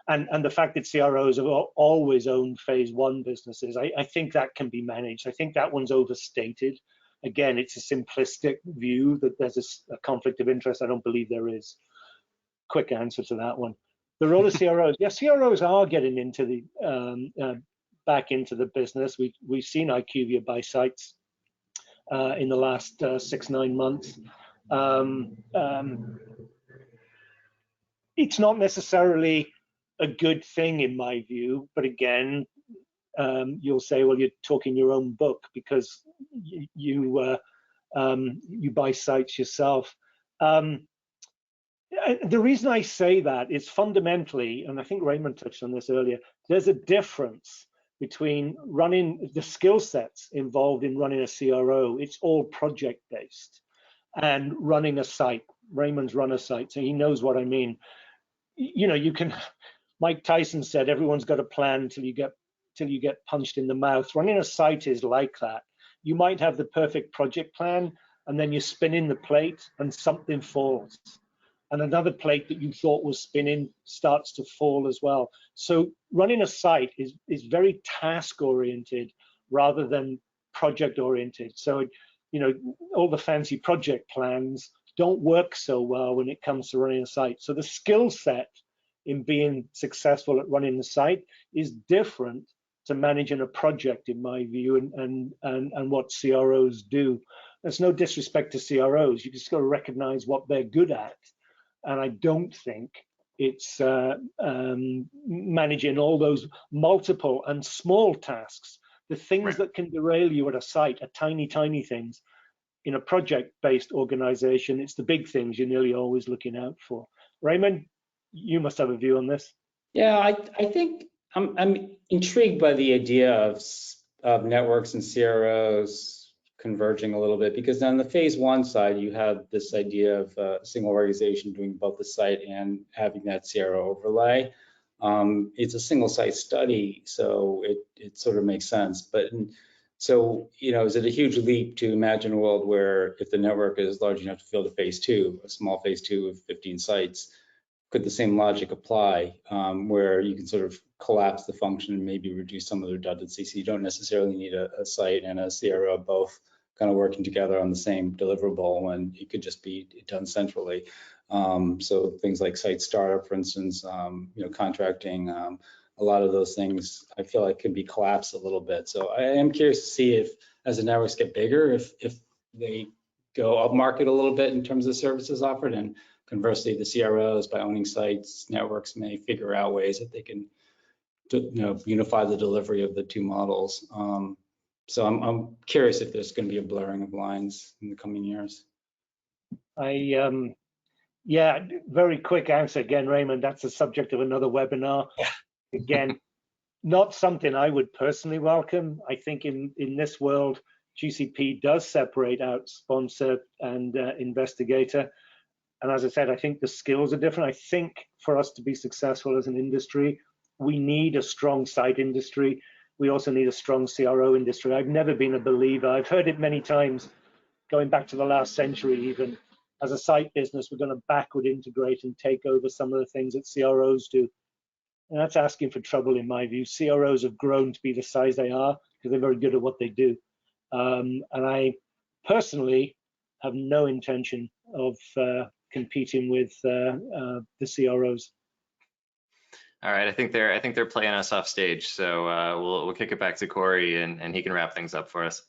And the fact that CROs have always owned phase one businesses, I think that can be managed. I think that one's overstated. Again, it's a simplistic view that there's a conflict of interest. I don't believe there is. Quick answer to that one. The role of CROs, yeah, CROs are getting into the back into the business. We've seen IQVIA buy sites in the last 6-9 months. It's not necessarily a good thing in my view, but again, you'll say, well, you're talking your own book because you buy sites yourself. The reason I say that is fundamentally, and I think Raymond touched on this earlier, there's a difference between running the skill sets involved in running a CRO. It's all project based, and running a site. Raymond's run a site, so he knows what I mean. You know, you can. Mike Tyson said, everyone's got a plan till you get punched in the mouth. Running a site is like that. You might have the perfect project plan, and then you spin in the plate and something falls. And another plate that you thought was spinning starts to fall as well. So running a site is very task oriented rather than project oriented. So, you know, all the fancy project plans don't work so well when it comes to running a site. So the skill set in being successful at running the site is different to managing a project, in my view, and what CROs do. There's no disrespect to CROs. You just got to recognize what they're good at. And I don't think it's managing all those multiple and small tasks. The things that can derail you at a site are tiny, tiny things. In a project-based organization, it's the big things you're nearly always looking out for. Raymond, you must have a view on this. Yeah, I think I'm intrigued by the idea of networks and CROs converging a little bit, because on the phase one side, you have this idea of a single organization doing both the site and having that CRO overlay. It's a single site study, so it sort of makes sense. But so, you know, is it a huge leap to imagine a world where if the network is large enough to field a phase two, a small phase two of 15 sites, could the same logic apply, where you can sort of collapse the function and maybe reduce some of the redundancy? So you don't necessarily need a site and a CRO both kind of working together on the same deliverable, and it could just be done centrally. So things like site startup, for instance, you know, contracting, a lot of those things I feel like could be collapsed a little bit. So I am curious to see if, as the networks get bigger, if they go up market a little bit in terms of services offered, and conversely, the CROs, by owning sites, networks may figure out ways that they can, you know, unify the delivery of the two models. So I'm curious if there's going to be a blurring of lines in the coming years. Yeah, very quick answer again, Raymond. That's the subject of another webinar. Again, not something I would personally welcome. I think in this world, GCP does separate out sponsor and investigator. And as I said, I think the skills are different. I think for us to be successful as an industry, we need a strong site industry. We also need a strong CRO industry. I've never been a believer. I've heard it many times, going back to the last century even. As a site business, we're going to backward integrate and take over some of the things that CROs do. And that's asking for trouble in my view. CROs have grown to be the size they are because they're very good at what they do. And I personally have no intention of competing with the CROs. All right, I think they're playing us off stage, so we'll kick it back to Corey, and he can wrap things up for us.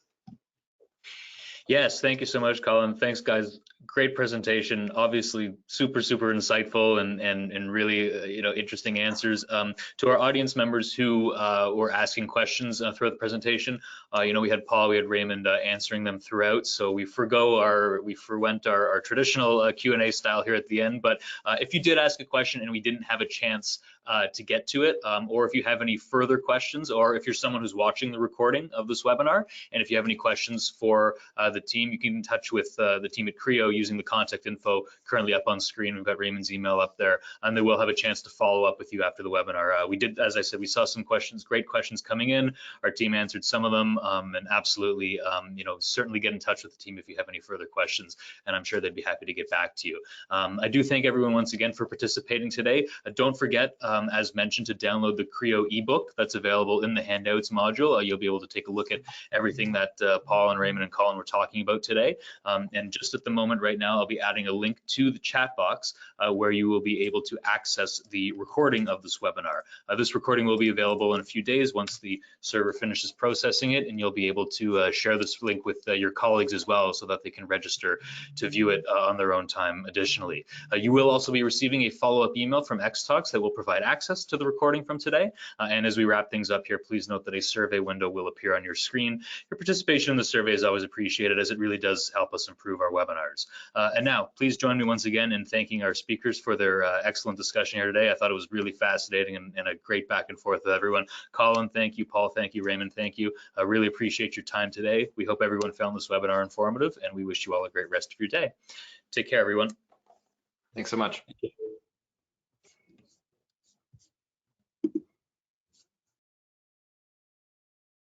Yes, thank you so much, Colin. Thanks, guys. Great presentation. Obviously, super insightful and really you know, interesting answers. To our audience members who were asking questions throughout the presentation, you know, we had Paul, we had Raymond answering them throughout. So we forwent our traditional Q&A style here at the end. But if you did ask a question and we didn't have a chance to get to it, or if you have any further questions, or if you're someone who's watching the recording of this webinar, and if you have any questions for the team, you can get in touch with the team at CRIO using the contact info currently up on screen. We've got Raymond's email up there, and they will have a chance to follow up with you after the webinar. We did, as I said, we saw some questions, great questions coming in. Our team answered some of them, and absolutely, certainly get in touch with the team if you have any further questions, and I'm sure they'd be happy to get back to you. I do thank everyone once again for participating today. Don't forget, as mentioned, to download the CRIO ebook that's available in the handouts module. You'll be able to take a look at everything that Paul and Raymond and Colin were talking about today. And just at the moment right now, I'll be adding a link to the chat box where you will be able to access the recording of this webinar. This recording will be available in a few days once the server finishes processing it, and you'll be able to share this link with your colleagues as well so that they can register to view it on their own time additionally. You will also be receiving a follow-up email from XTalks that will provide access to the recording from today. And as we wrap things up here, please note that a survey window will appear on your screen. Your participation in the survey is always appreciated, as it really does help us improve our webinars. And now, please join me once again in thanking our speakers for their excellent discussion here today. I thought it was really fascinating and a great back and forth with everyone. Colin, thank you. Paul, thank you. Raymond, thank you. I really appreciate your time today. We hope everyone found this webinar informative, and we wish you all a great rest of your day. Take care, everyone. Thanks so much. Thank you.